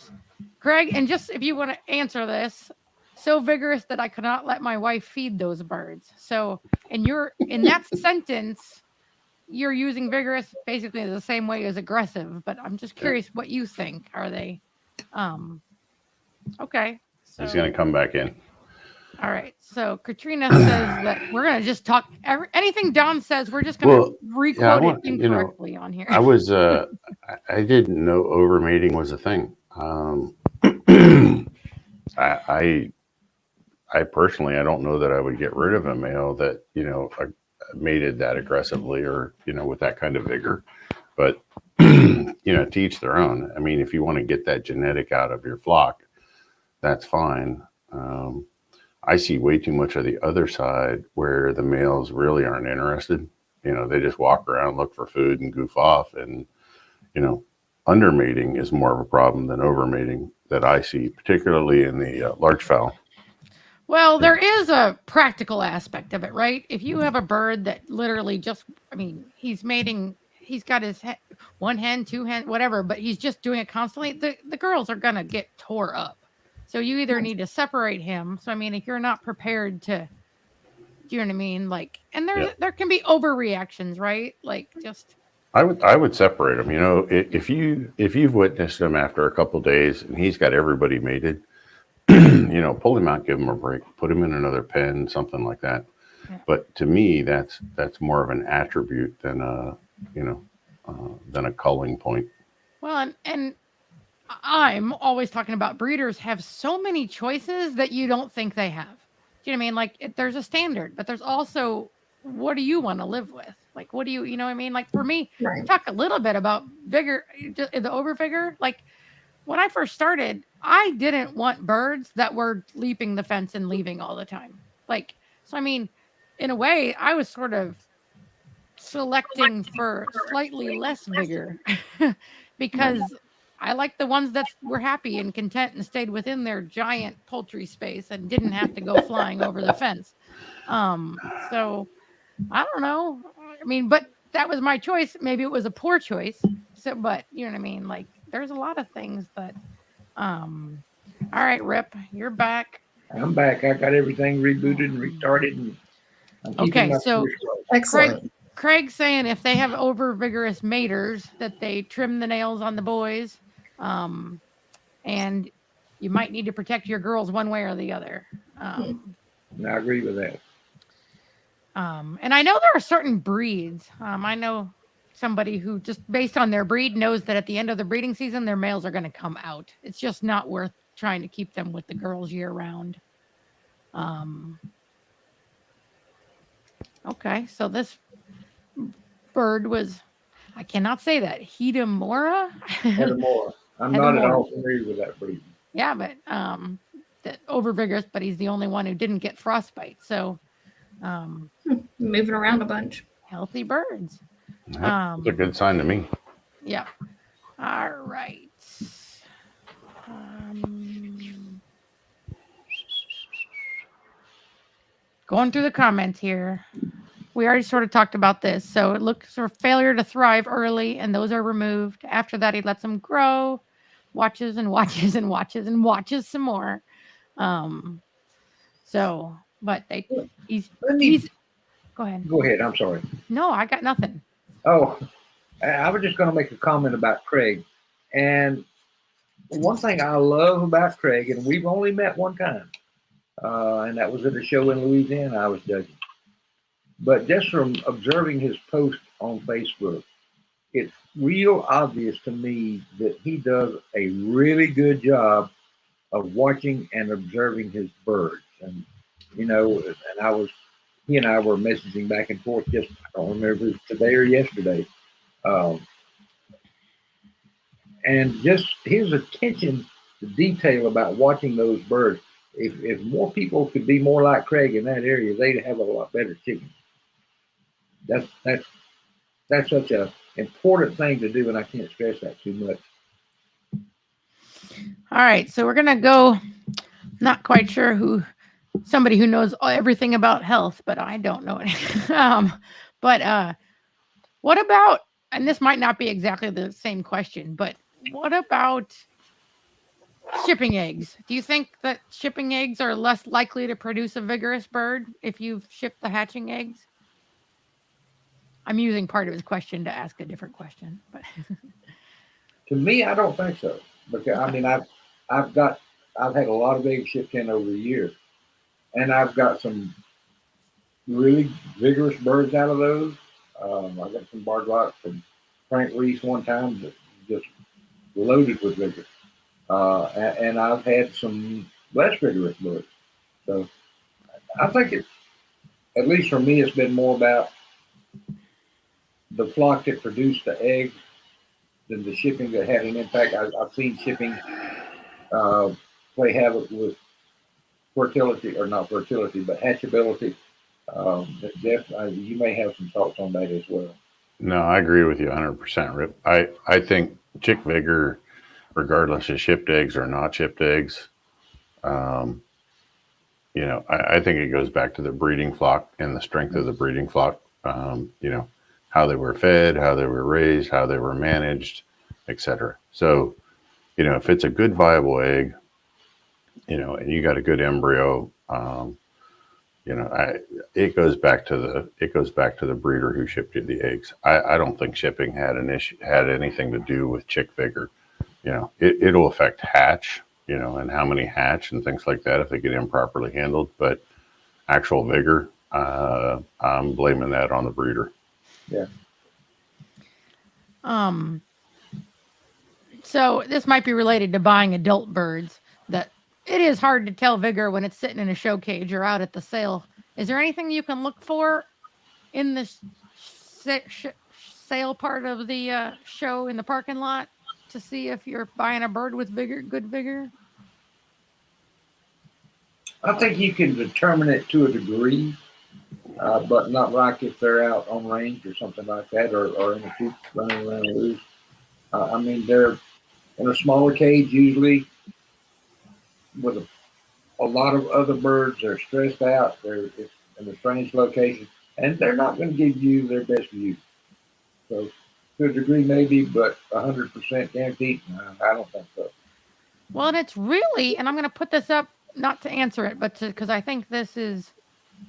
Craig, and just if you want to answer this, so vigorous that I could not let my wife feed those birds. So, in that sentence, you're using vigorous basically the same way as aggressive, but I'm just curious what you think. Are they, okay. So, he's going to come back in. All right. So Katrina says that we're going to just talk anything Don says. We're just going to re-quote it incorrectly on here. I was I didn't know overmating was a thing. I personally, I don't know that I would get rid of a male that, mated that aggressively or, with that kind of vigor. But, to each their own. I mean, if you want to get that genetic out of your flock, that's fine. I see way too much of the other side where the males really aren't interested. They just walk around, look for food and goof off. And, undermating is more of a problem than overmating that I see, particularly in the large fowl. Well, there is a practical aspect of it, right? If you have a bird that literally just, I mean, he's mating, he's got his one hen, two hen, whatever, but he's just doing it constantly, the girls are going to get tore up. So you either need to separate him. So, I mean, if you're not prepared to, do you know what I mean? Like, and there can be overreactions, right? Like just. I would separate them. If you've witnessed him after a couple of days and he's got everybody mated, pull him out, give him a break, put him in another pen, something like that. Yeah. But to me, that's more of an attribute than a culling point. Well, and I'm always talking about breeders have so many choices that you don't think they have. Do you know what I mean? Like there's a standard, but there's also what do you want to live with? Like what do you know what I mean? Like for me, right. Talk a little bit about vigor, the over vigor. Like when I first started, I didn't want birds that were leaping the fence and leaving all the time. Like, so I mean, in a way, I was sort of selecting for slightly less vigor because I like the ones that were happy and content and stayed within their giant poultry space and didn't have to go flying over the fence. So I don't know. I mean, but that was my choice. Maybe it was a poor choice. So, but you know what I mean? Like there's a lot of things that, all right, Rip, you're back. I'm back. I got everything rebooted and restarted. And okay. So excellent. Craig's saying if they have over vigorous maters that they trim the nails on the boys, and you might need to protect your girls one way or the other. I agree with that. And I know there are certain breeds. I know somebody who just based on their breed knows that at the end of the breeding season, their males are going to come out. It's just not worth trying to keep them with the girls year round. Okay. So this bird was, I cannot say that. Hedemora? Hedemora. I'm not at all familiar with that breed. Yeah, but that over vigorous, but he's the only one who didn't get frostbite. So moving around a bunch. Healthy birds. That's a good sign to me. Yeah. All right. Going through the comments here. We already sort of talked about this. So it looks for failure to thrive early, and those are removed. After that, he lets them grow, watches and watches and watches and watches some more. So, but he's go ahead. Go ahead. I'm sorry. No, I got nothing. Oh, I was just going to make a comment about Craig. And one thing I love about Craig, and we've only met one time, and that was at a show in Louisiana I was judging. But just from observing his post on Facebook, it's real obvious to me that he does a really good job of watching and observing his birds. And, and he and I were messaging back and forth just, I don't remember if it was today or yesterday. And just his attention to detail about watching those birds. If more people could be more like Craig in that area, they'd have a lot better chickens. That's such a important thing to do, and I can't stress that too much. All right, so we're gonna go. Not quite sure somebody who knows everything about health, but I don't know it. But what about? And this might not be exactly the same question, but what about shipping eggs? Do you think that shipping eggs are less likely to produce a vigorous bird if you've shipped the hatching eggs? I'm using part of his question to ask a different question, but to me, I don't think so. Because I mean, I've had a lot of eggs shipped in over the years, and I've got some really vigorous birds out of those. I got some barred lots from Frank Reese one time that just loaded with vigor. And I've had some less vigorous birds. So I think it, at least for me, it's been more about the flock that produced the eggs than the shipping that had an impact. I've seen shipping play havoc with fertility, or not fertility, but hatchability. Jeff, you may have some thoughts on that as well. No, I agree with you 100%, Rip. I think chick vigor, regardless of shipped eggs or not shipped eggs, um, I think it goes back to the breeding flock and the strength of the breeding flock. How they were fed, how they were raised, how they were managed, etc. So, if it's a good viable egg, and you got a good embryo, it goes back to the breeder who shipped you the eggs. I don't think shipping had anything to do with chick vigor. It'll affect hatch, and how many hatch and things like that if they get improperly handled. But actual vigor, I'm blaming that on the breeder. Yeah. So this might be related to buying adult birds, that it is hard to tell vigor when it's sitting in a show cage or out at the sale. Is there anything you can look for in the sale part of the show in the parking lot to see if you're buying a bird with good vigor? I think you can determine it to a degree, but not like if they're out on range or something like that, or in a coop running around loose. I mean, they're in a smaller cage usually with a lot of other birds. They're stressed out. They're in a strange location, and they're not going to give you their best view. So, to a degree, maybe, but 100% guaranteed, no, I don't think so. Well, and it's really, and I'm going to put this up not to answer it, but because I think this is.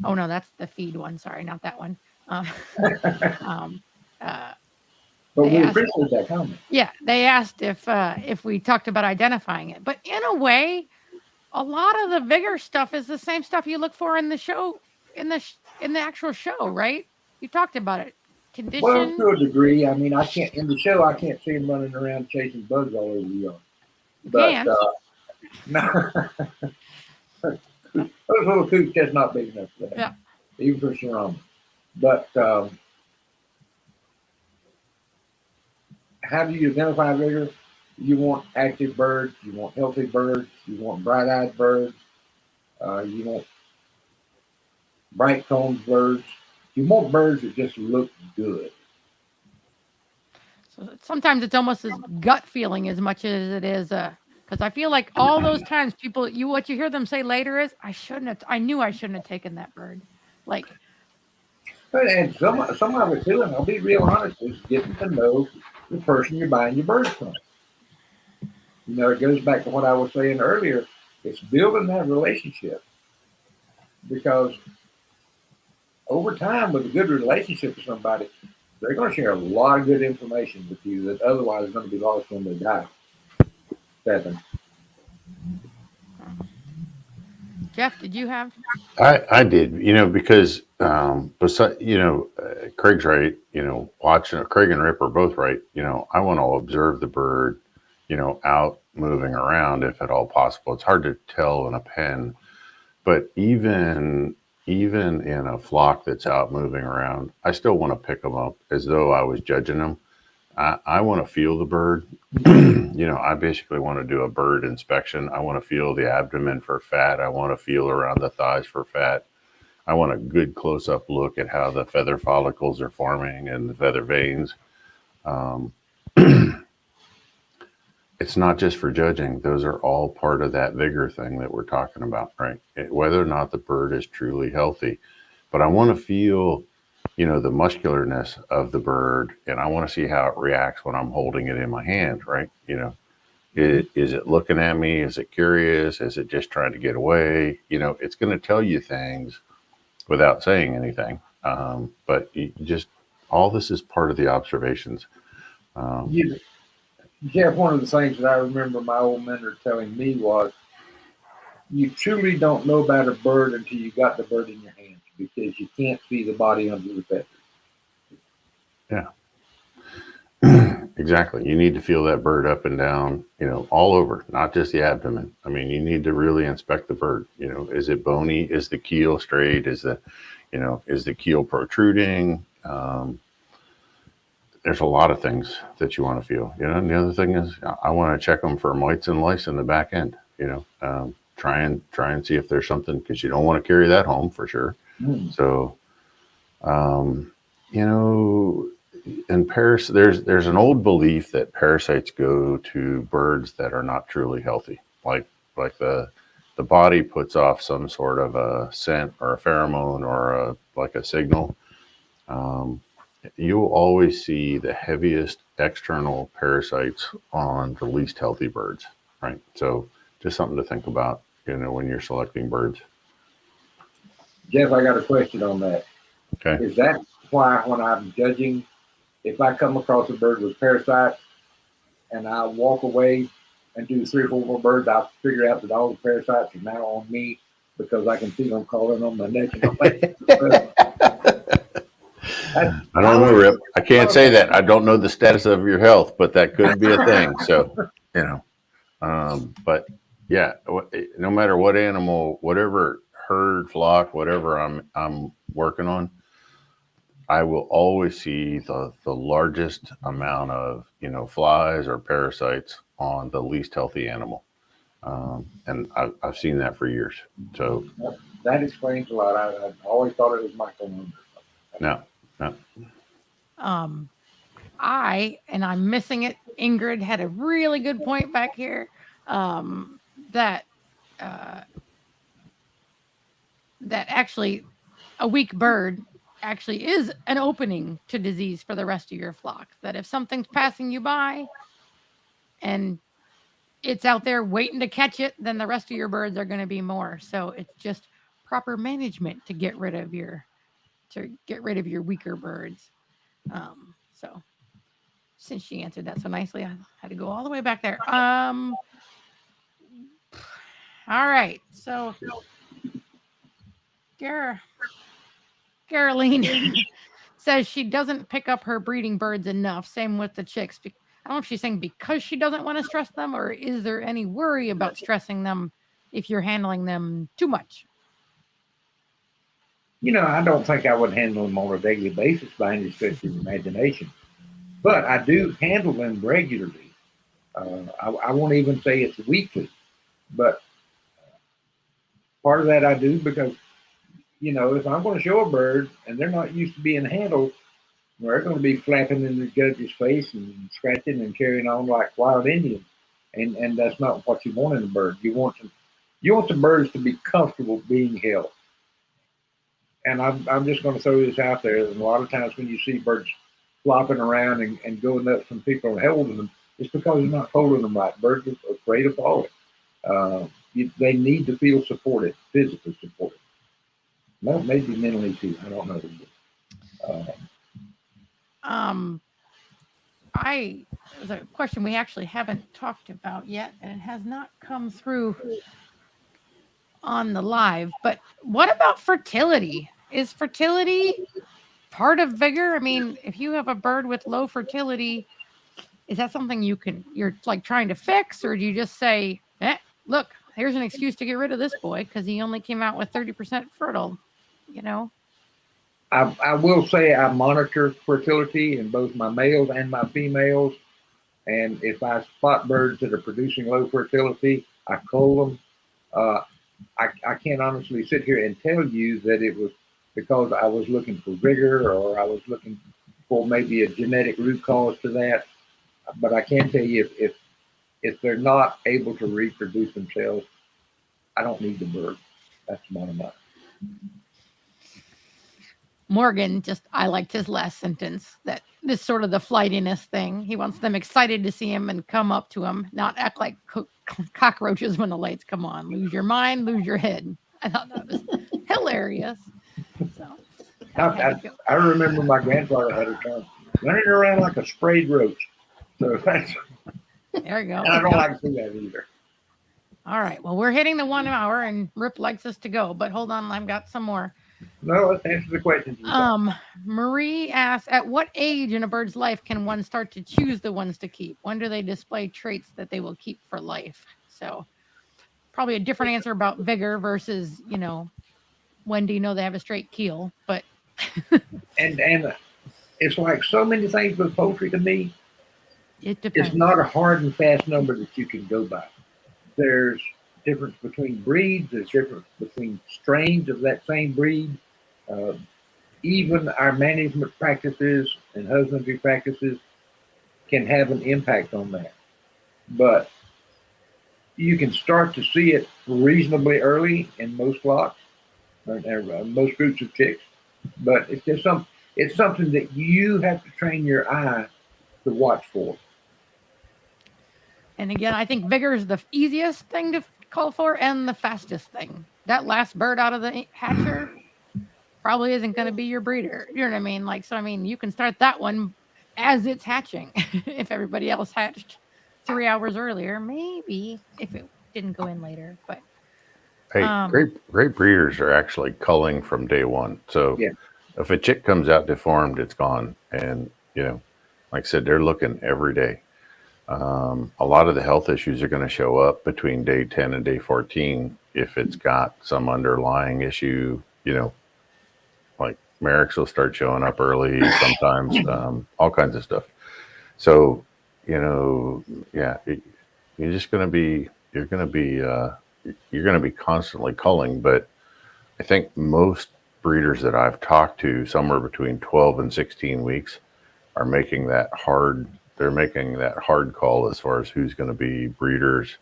Oh no, that's the feed one. Sorry, not that one. But we appreciate that comment. Yeah, they asked if we talked about identifying it, but in a way, a lot of the vigor stuff is the same stuff you look for in the show, in the actual show, right? You talked about it. Condition. Well, to a degree. I mean, I can't in the show. I can't see him running around chasing bugs all over the yard. But no, those little coops just not big enough for that. Yeah. Even for ceramic. But how do you identify vigor? You want active birds. You want healthy birds. You want bright-eyed birds. You want bright-combed birds. You want birds that just look good. So sometimes it's almost as gut feeling as much as it is because I feel like all those times people what you hear them say later is I knew I shouldn't have taken that bird. Like, and some of it too, and I'll be real honest, is getting to know the person you're buying your birds from. It goes back to what I was saying earlier. It's building that relationship, because over time, with a good relationship with somebody, they're going to share a lot of good information with you that otherwise is going to be lost when they die. Seven. Jeff, did you have? I did, because Craig's right. Watching Craig and Rip are both right. I want to observe the bird, out moving around if at all possible. It's hard to tell in a pen, but even in a flock that's out moving around, I still want to pick them up as though I was judging them. I want to feel the bird. I basically want to do a bird inspection. I want to feel the abdomen for fat. I want to feel around the thighs for fat. I want a good close-up look at how the feather follicles are forming and the feather veins. It's not just for judging. Those are all part of that vigor thing that we're talking about, right? Whether or not the bird is truly healthy. But I want to feel, the muscularness of the bird, and I want to see how it reacts when I'm holding it in my hand, right? Is it looking at me? Is it curious? Is it just trying to get away? It's going to tell you things without saying anything. But all this is part of the observations. Jeff, one of the things that I remember my old mentor telling me was, you truly don't know about a bird until you got the bird in your hands, because you can't see the body under the feathers. Yeah. exactly. You need to feel that bird up and down, all over, not just the abdomen. I mean, you need to really inspect the bird. Is it bony? Is the keel straight? Is the keel protruding? There's a lot of things that you want to feel, and the other thing is I want to check them for mites and lice in the back end, try and see if there's something, because you don't want to carry that home for sure. So, and there's an old belief that parasites go to birds that are not truly healthy, like the body puts off some sort of a scent or a pheromone or like a signal. You'll always see the heaviest external parasites on the least healthy birds, right? So just something to think about, when you're selecting birds. Jeff, I got a question on that. Okay. Is that why when I'm judging, if I come across a bird with parasites and I walk away and do 3 or 4 more birds, I'll figure out that all the parasites are now on me because I can feel them crawling on my neck and on my I don't know, Rip. I can't say that. I don't know the status of your health, but that could be a thing. So, but yeah, no matter what animal, whatever herd, flock, whatever I'm working on, I will always see the largest amount of, flies or parasites on the least healthy animal. And I've seen that for years. So that explains a lot. I always thought it was micronumbers. No. I'm missing it. Ingrid had a really good point back here. That actually a weak bird actually is an opening to disease for the rest of your flock. That if something's passing you by and it's out there waiting to catch it, then the rest of your birds are going to be more. So it's just proper management to get rid of your weaker birds. So since she answered that so nicely, I had to go all the way back there. All right. So Caroline says she doesn't pick up her breeding birds enough. Same with the chicks. I don't know if she's saying because she doesn't want to stress them, or is there any worry about stressing them if you're handling them too much? I don't think I would handle them on a daily basis by any stretch of the imagination, but I do handle them regularly. I won't even say it's weekly, but part of that I do because, if I'm going to show a bird and they're not used to being handled, they're going to be flapping in the judge's face and scratching and carrying on like wild Indians, and that's not what you want in a bird. You want the birds to be comfortable being held. And I'm just going to throw this out there. And a lot of times when you see birds flopping around and going up from people and holding them, it's because you're not holding them right. Birds are afraid of falling. They need to feel supported, physically supported. Well, maybe mentally too. I don't know. There's a question we actually haven't talked about yet, and it has not come through on the live. But what about fertility? Is fertility part of vigor? I mean, if you have a bird with low fertility, is that something you're like trying to fix, or do you just say, look, here's an excuse to get rid of this boy because he only came out with 30% fertile, I will say I monitor fertility in both my males and my females. And if I spot birds that are producing low fertility, I cull them. I can't honestly sit here and tell you that it was because I was looking for vigor or I was looking for maybe a genetic root cause to that. But I can tell you if they're not able to reproduce themselves, I don't need the bird. That's bottom line. Morgan I liked his last sentence, that this sort of the flightiness thing. He wants them excited to see him and come up to him, not act like cockroaches when the lights come on. Lose your mind, lose your head. I thought that was hilarious. So I remember my grandfather had a term, running around like a sprayed roach. So that's there you go. I don't like to see that either. All right. Well, we're hitting the 1 hour and Rip likes us to go, but hold on, I've got some more. No, let's answer the question. Marie asks, at what age in a bird's life can one start to choose the ones to keep? When do they display traits that they will keep for life? So probably a different answer about Vigor versus, when do you know they have a straight keel? But And it's like so many things with poultry to me. it depends. It's not a hard and fast number that you can go by. There's difference between breeds. There's difference between strains of that same breed. Uh, Even our management practices and husbandry practices can have an impact on that. But you can start to see it reasonably early in most flocks or most groups of chicks. But it's something that you have to train your eye to watch for. And again, I think Vigor is the easiest thing to call for and the fastest thing. That last bird out of the hatcher probably isn't going to be your breeder. You know what I mean? You can start that one as it's hatching. If everybody else hatched 3 hours earlier, maybe if it didn't go in later. But Hey, great breeders are actually culling from day one. So Yeah. if a chick comes out deformed, it's gone. And like I said, they're looking every day. A lot of the health issues are going to show up between day 10 and day 14 if it's got some underlying issue. Like Merrick's will start showing up early sometimes, all kinds of stuff. So, yeah, you're just going to be, you're going to be constantly culling. But I think most breeders that I've talked to, somewhere between 12 and 16 weeks, are making that hard. They're making that hard call as far as who's going to be breeders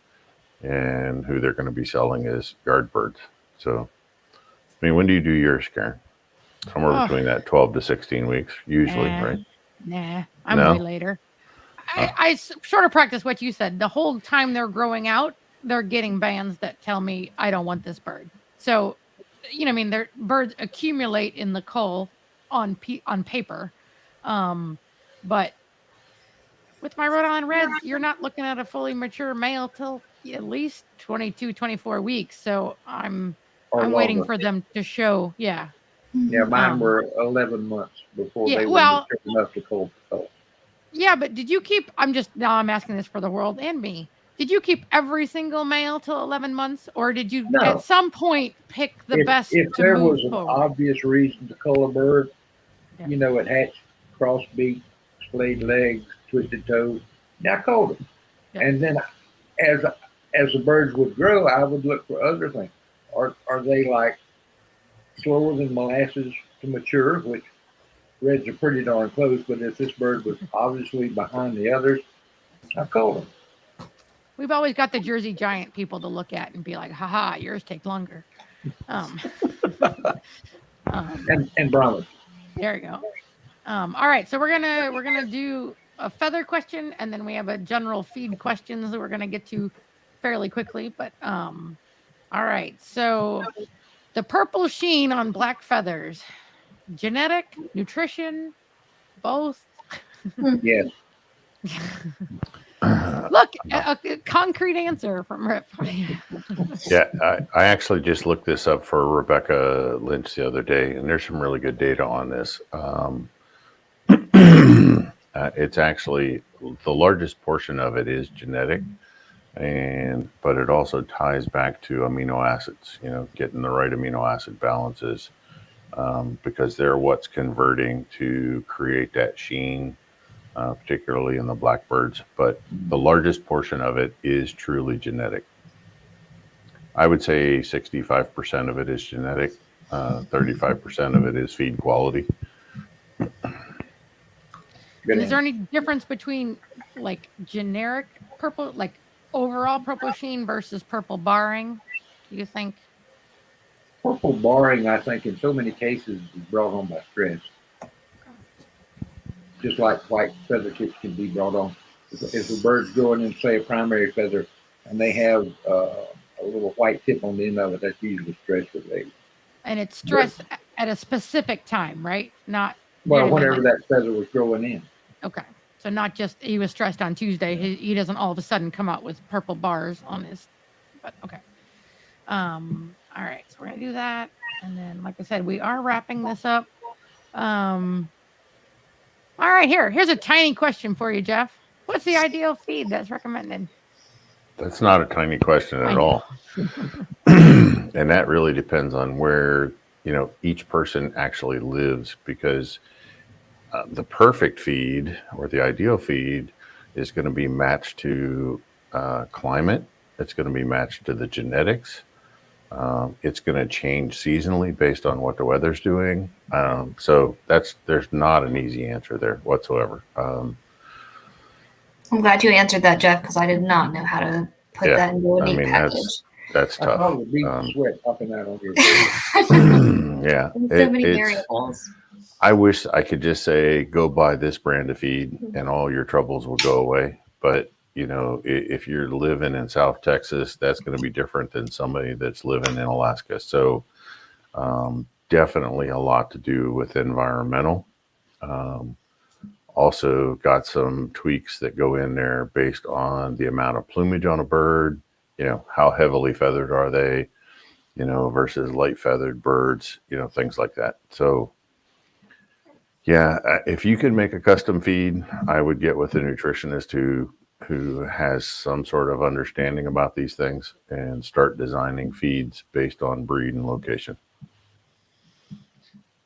and who they're going to be selling as yard birds. So, I mean, when do you do yours, Karen? Somewhere between that 12 to 16 weeks, usually, right? Nah, I'm No? way later. I sort of practice what you said. The whole time they're growing out, they're getting bands that tell me I don't want this bird. So, their birds accumulate in the cull on paper. But with my Rhode Island Reds, you're not looking at a fully mature male till at least 22, 24 weeks. So I'm waiting longer. for them to show. Yeah. Yeah, mine were 11 months before Yeah, they were well, mature enough to cull. yeah, but did you keep? I'm asking this for the world and me. Did you keep every single male till 11 months, or did you No. at some point pick the best If to there move was an forward? obvious reason to cull a bird, Yeah. it hatched cross beak, splayed legs, twisted toes. Now I culled them. Yeah. And then as the birds would grow, I would look for other things. Are they like slower than molasses to mature, which reds are pretty darn close, but if this bird was obviously behind the others, I culled them. We've always got the Jersey Giant people to look at and be like, haha, yours take longer. And Brahmas. There you go. All right, so we're gonna do a feather question, and then we have a general feed questions that we're gonna get to fairly quickly. But all right, so the purple sheen on black feathers, genetic, nutrition, both. Yes. Look, a concrete answer from Rip. Yeah, I actually just looked this up for Rebecca Lynch the other day, and there's some really good data on this. It's actually the largest portion of it is genetic, but it also ties back to amino acids. Getting the right amino acid balances, because they're what's converting to create that sheen. Particularly in the blackbirds, but the largest portion of it is truly genetic. I would say 65% of it is genetic, 35% of it is feed quality. Is there any difference between like generic purple, like overall purple sheen versus purple barring? Do you think? Purple barring, I think, in so many cases is brought on by stress. Just like white feather tips can be brought on. If a bird's growing in, say, a primary feather, and they have a little white tip on the end of it, that's usually stress related. And it's stress at a specific time, right? Not whenever that feather was growing in. Okay, so not just he was stressed on Tuesday. He doesn't all of a sudden come out with purple bars on his. But okay. All right, so we're gonna do that. And then, like I said, we are wrapping this up. All right, here's a tiny question for you, Jeff. What's the ideal feed that's recommended? That's not a tiny question I at know. all. And that really depends on where, each person actually lives, because the perfect feed or the ideal feed is going to be matched to climate. It's going to be matched to the genetics. It's going to change seasonally based on what the weather's doing. So there's not an easy answer there whatsoever. I'm glad you answered that, Jeff, because I did not know how to put Yeah, that into a I neat mean, package. that's I thought it tough. would be sweat popping out on your Yeah, so many it's. variables. I wish I could just say, go buy this brand of feed and all your troubles will go away. But, if you're living in South Texas, that's going to be different than somebody that's living in Alaska. So definitely a lot to do with environmental. Um, Also got some tweaks that go in there based on the amount of plumage on a bird, how heavily feathered are they, versus light feathered birds, things like that. So yeah, if you could make a custom feed, I would get with a nutritionist who has some sort of understanding about these things and start designing feeds based on breed and location.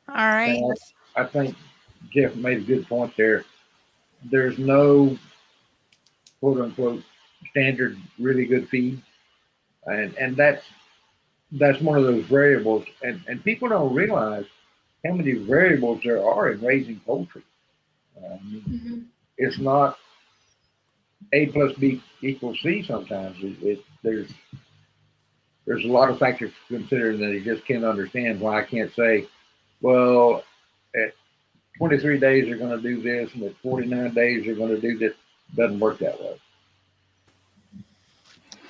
All right. And I think Jeff made a good point there. There's no quote unquote standard really good feed, and that's one of those variables, and people don't realize how many variables there are in raising poultry. Mm-hmm. It's not A plus B equals C. Sometimes there's a lot of factors to consider that you just can't understand. Why I can't say, well, at 23 days they're going to do this, and at 49 days they're going to do this. Doesn't work that way.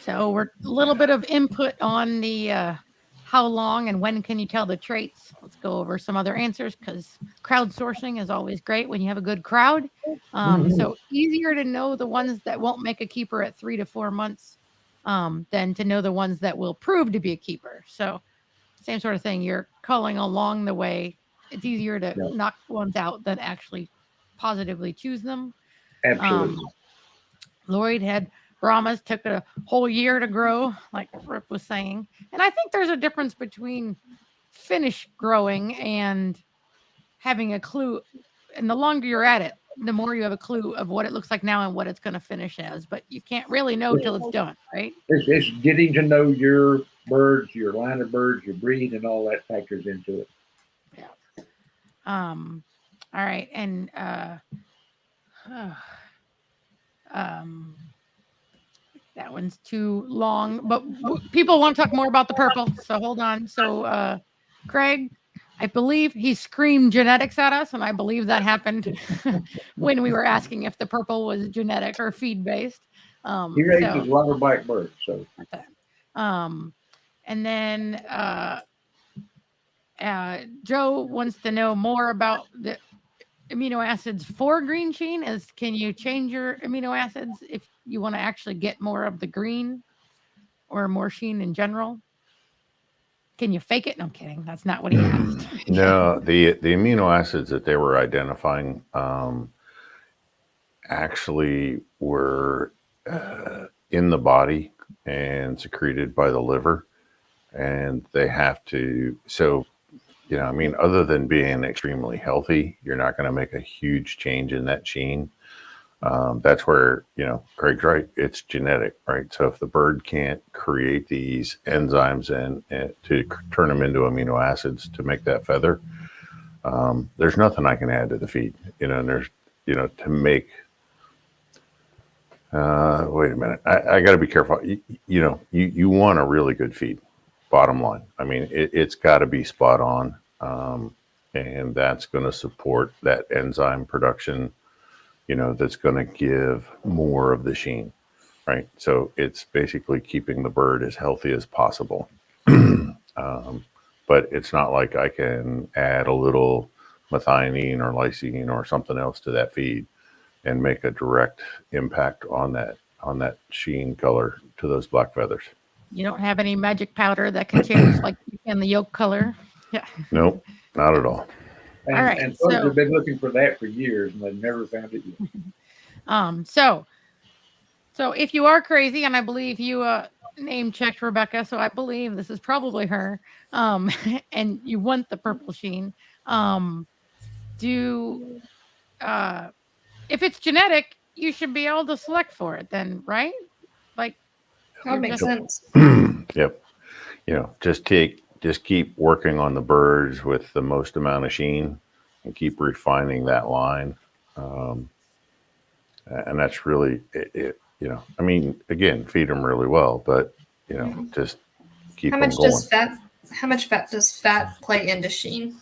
So we're a little bit of input on the how long and when can you tell the traits. Let's go over some other answers, because crowdsourcing is always great when you have a good crowd. So easier to know the ones that won't make a keeper at 3 to 4 months than to know the ones that will prove to be a keeper. So same sort of thing. You're culling along the way. It's easier to knock ones out than actually positively choose them. Absolutely. Lloyd had Brahmas, took a whole year to grow, like Rip was saying. And I think there's a difference between finish growing and having a clue. And the longer you're at it, the more you have a clue of what it looks like now and what it's going to finish as. But you can't really know till it's done, right? It's getting to know your birds, your line of birds, your breed, and all that factors into it. Yeah. All right. And that one's too long, but people want to talk more about the purple. So hold on. So Craig, I believe he screamed genetics at us, and I believe that happened when we were asking if the purple was genetic or feed based. He raises a lot of black birds. So and then Joe wants to know more about the amino acids for green sheen. Can you change your amino acids if you want to actually get more of the green or more sheen in general? Can you fake it? No, I'm kidding. That's not what he asked. No, the amino acids that they were identifying actually were in the body and secreted by the liver, and they have to. So, other than being extremely healthy, you're not going to make a huge change in that sheen. That's where, Craig's right. It's genetic, right? So if the bird can't create these enzymes and to turn them into amino acids to make that feather, there's nothing I can add to the feed, and there's, to make, wait a minute. I got to be careful. You want a really good feed, bottom line. I mean, it's got to be spot on. And that's going to support that enzyme production, that's going to give more of the sheen, right? So it's basically keeping the bird as healthy as possible. But it's not like I can add a little methionine or lysine or something else to that feed and make a direct impact on that sheen color to those black feathers. You don't have any magic powder that can change like you can the yolk color? Yeah. Nope, not at all. And, All right, and folks so- have been looking for that for years, and they've never found it yet. So if you are crazy, and I believe you name checked Rebecca, so I believe this is probably her, and you want the purple sheen, do if it's genetic, you should be able to select for it then, right? Like That makes sense. Yep. Just keep working on the birds with the most amount of sheen and keep refining that line. And that's really it. I mean, again, feed them really well, but just keep How them much going. does fat? How much fat does fat play into Sheen?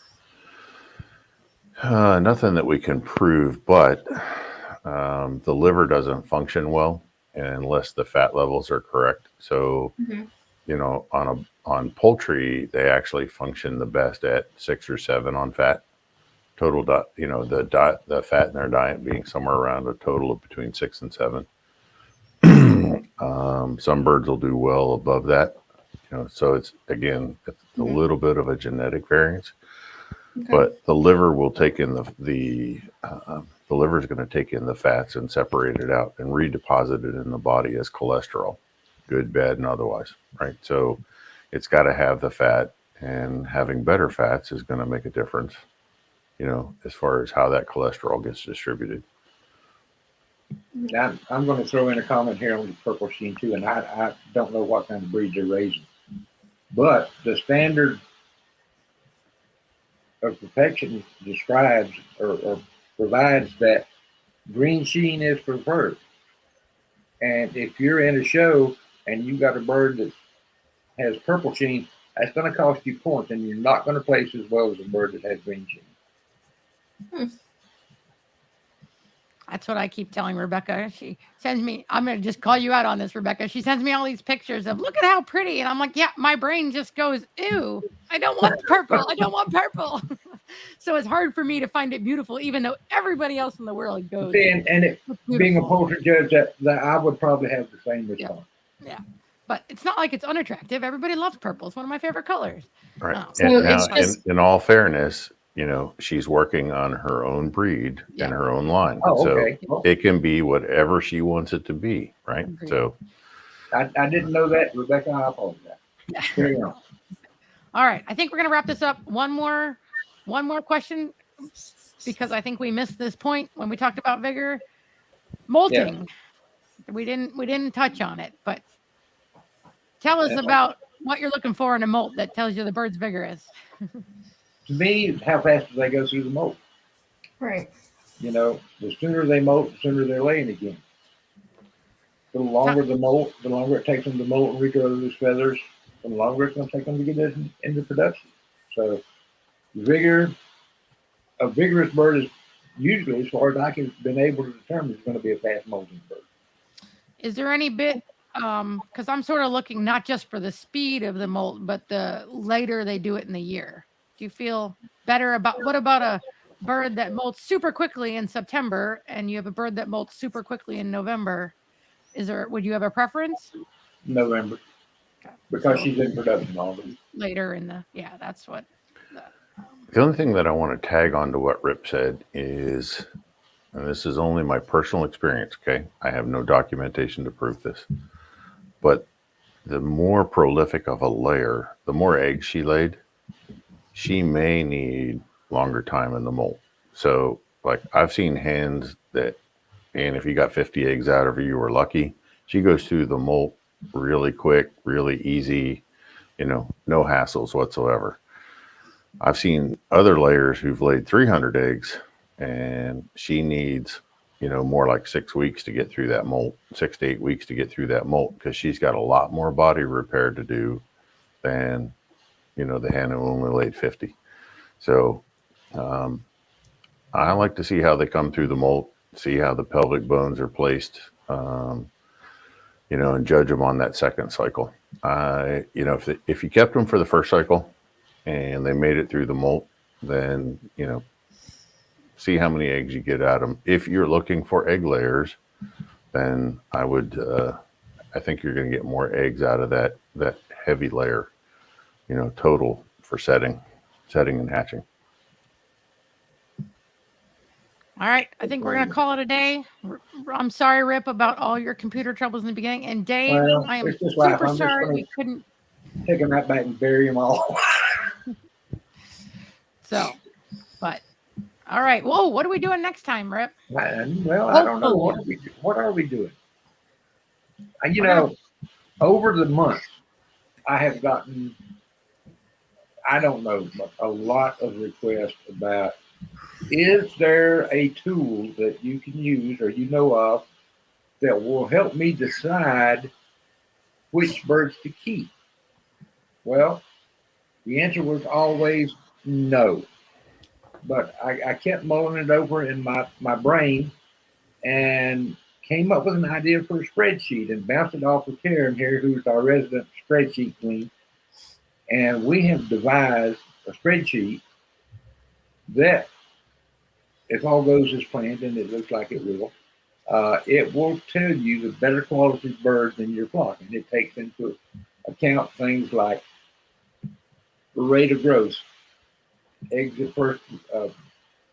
Nothing that we can prove, but the liver doesn't function well unless the fat levels are correct. So, on poultry, they actually function the best at 6 or 7 on fat total. The fat in their diet being somewhere around a total of between 6 and 7. Some birds will do well above that. So it's a little bit of a genetic variance. Okay. But the liver will take in the liver is going to take in the fats and separate it out and redeposit it in the body as cholesterol, good, bad, and otherwise, right? So it's got to have the fat, and having better fats is going to make a difference, as far as how that cholesterol gets distributed. Now, I'm going to throw in a comment here on the purple sheen too, and I don't know what kind of breed they're raising, but the standard of perfection describes or provides that green sheen is preferred. And if you're in a show and you got a bird that has purple sheen, that's going to cost you points, and you're not going to place as well as a bird that has green sheen. That's what I keep telling Rebecca. She sends me, I'm going to just call you out on this, Rebecca. She sends me all these pictures of, look at how pretty. And I'm like, yeah, my brain just goes, ew, I don't want purple. I don't want purple. So it's hard for me to find it beautiful, even though everybody else in the world goes. See, and being a poultry judge, that I would probably have the same response. Yeah. But it's not like it's unattractive. Everybody loves purple. It's one of my favorite colors. Right. So And it's now, just- in all fairness, she's working on her own breed and her own line. Oh, okay. So it can be whatever she wants it to be, right? Agreed. So I didn't know that, Rebecca. I apologize. Carry on. All right. I think we're going to wrap this up. One more question, because I think we missed this point when we talked about vigor. Molting. Yeah. We didn't touch on it, but tell us about what you're looking for in a molt that tells you the bird's vigorous. To me, how fast do they go through the molt? Right. The sooner they molt, the sooner they're laying again. The longer the molt, the longer it takes them to molt and regrow those feathers, the longer it's going to take them to get into production. So, a vigorous bird is usually, as far as I can been able to determine, is going to be a fast molting bird. Is there any bit, because I'm sort of looking not just for the speed of the molt, but the later they do it in the year. Do you feel better what about a bird that molts super quickly in September and you have a bird that molts super quickly in November? Would you have a preference? November. Okay. Because she's in production already. Later that's what. The only thing that I want to tag on to what Rip said is, and this is only my personal experience, okay? I have no documentation to prove this, but the more prolific of a layer, the more eggs she laid, she may need longer time in the molt. So, like, I've seen hens that, and if you got 50 eggs out of her, you were lucky. She goes through the molt really quick, really easy, no hassles whatsoever. I've seen other layers who've laid 300 eggs, and she needs, more like 6 weeks to get through that molt, 6 to 8 weeks to get through that molt, because she's got a lot more body repair to do than, the hen who only laid 50. So I like to see how they come through the molt, see how the pelvic bones are placed, and judge them on that second cycle. If you kept them for the first cycle and they made it through the molt, then, see how many eggs you get out of them. If you're looking for egg layers, then I think you're going to get more eggs out of that heavy layer, total for setting. setting and hatching. All right, I think we're gonna call it a day. I'm sorry, Rip, about all your computer troubles in the beginning, and Dave, Well, I am it's just life. super I'm just sorry gonna we couldn't. take them out back and bury them all. So, but all right. Whoa, what are we doing next time, Rip? Well, I don't know. What are we doing? You We're know, over the months, I have gotten, I don't know, but a lot of requests about, is there a tool that you can use or you know of that will help me decide which birds to keep? Well, the answer was always no. But I kept mulling it over in my brain and came up with an idea for a spreadsheet and bounced it off of Karen here, who's our resident spreadsheet queen. And we have devised a spreadsheet that, if all goes as planned, and it looks like it will tell you the better quality birds in your flock. And it takes into account things like the rate of growth, eggs at first,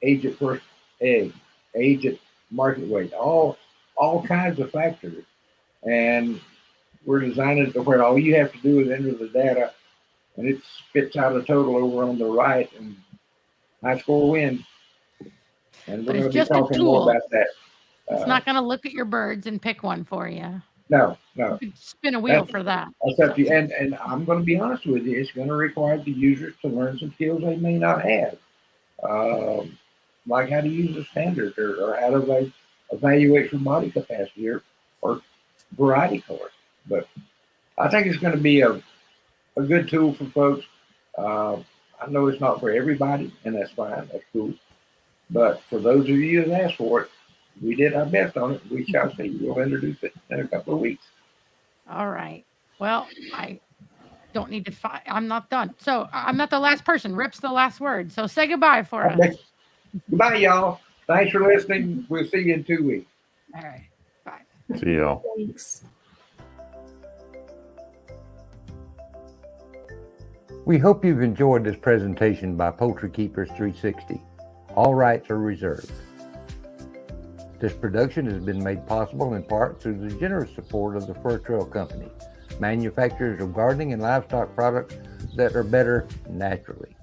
age at first egg, age at market weight, all kinds of factors. And we're designing it to where all you have to do is enter the data and it spits out a total over on the right and high score wins. And we're But going it's to be just a talking more tool. about that. It's not going to look at your birds and pick one for you. No. You could spin a wheel for that. That's up to you. And I'm going to be honest with you, it's going to require the users to learn some skills they may not have. Like how to use a standard or how to evaluate for body capacity or variety color. But I think it's going to be a good tool for folks. I know it's not for everybody, and that's fine. That's cool. But for those of you that asked for it, we did our best on it. We shall see. We'll introduce it in a couple of weeks. All right. Well, I don't need to fight. I'm not done. So I'm not the last person. Rip's the last word. So say goodbye for us. Okay. Goodbye, y'all. Thanks for listening. We'll see you in 2 weeks. All right. Bye. See y'all. Thanks. We hope you've enjoyed this presentation by Poultry Keepers 360. All rights are reserved. This production has been made possible in part through the generous support of the Fur Trail Company, manufacturers of gardening and livestock products that are better naturally.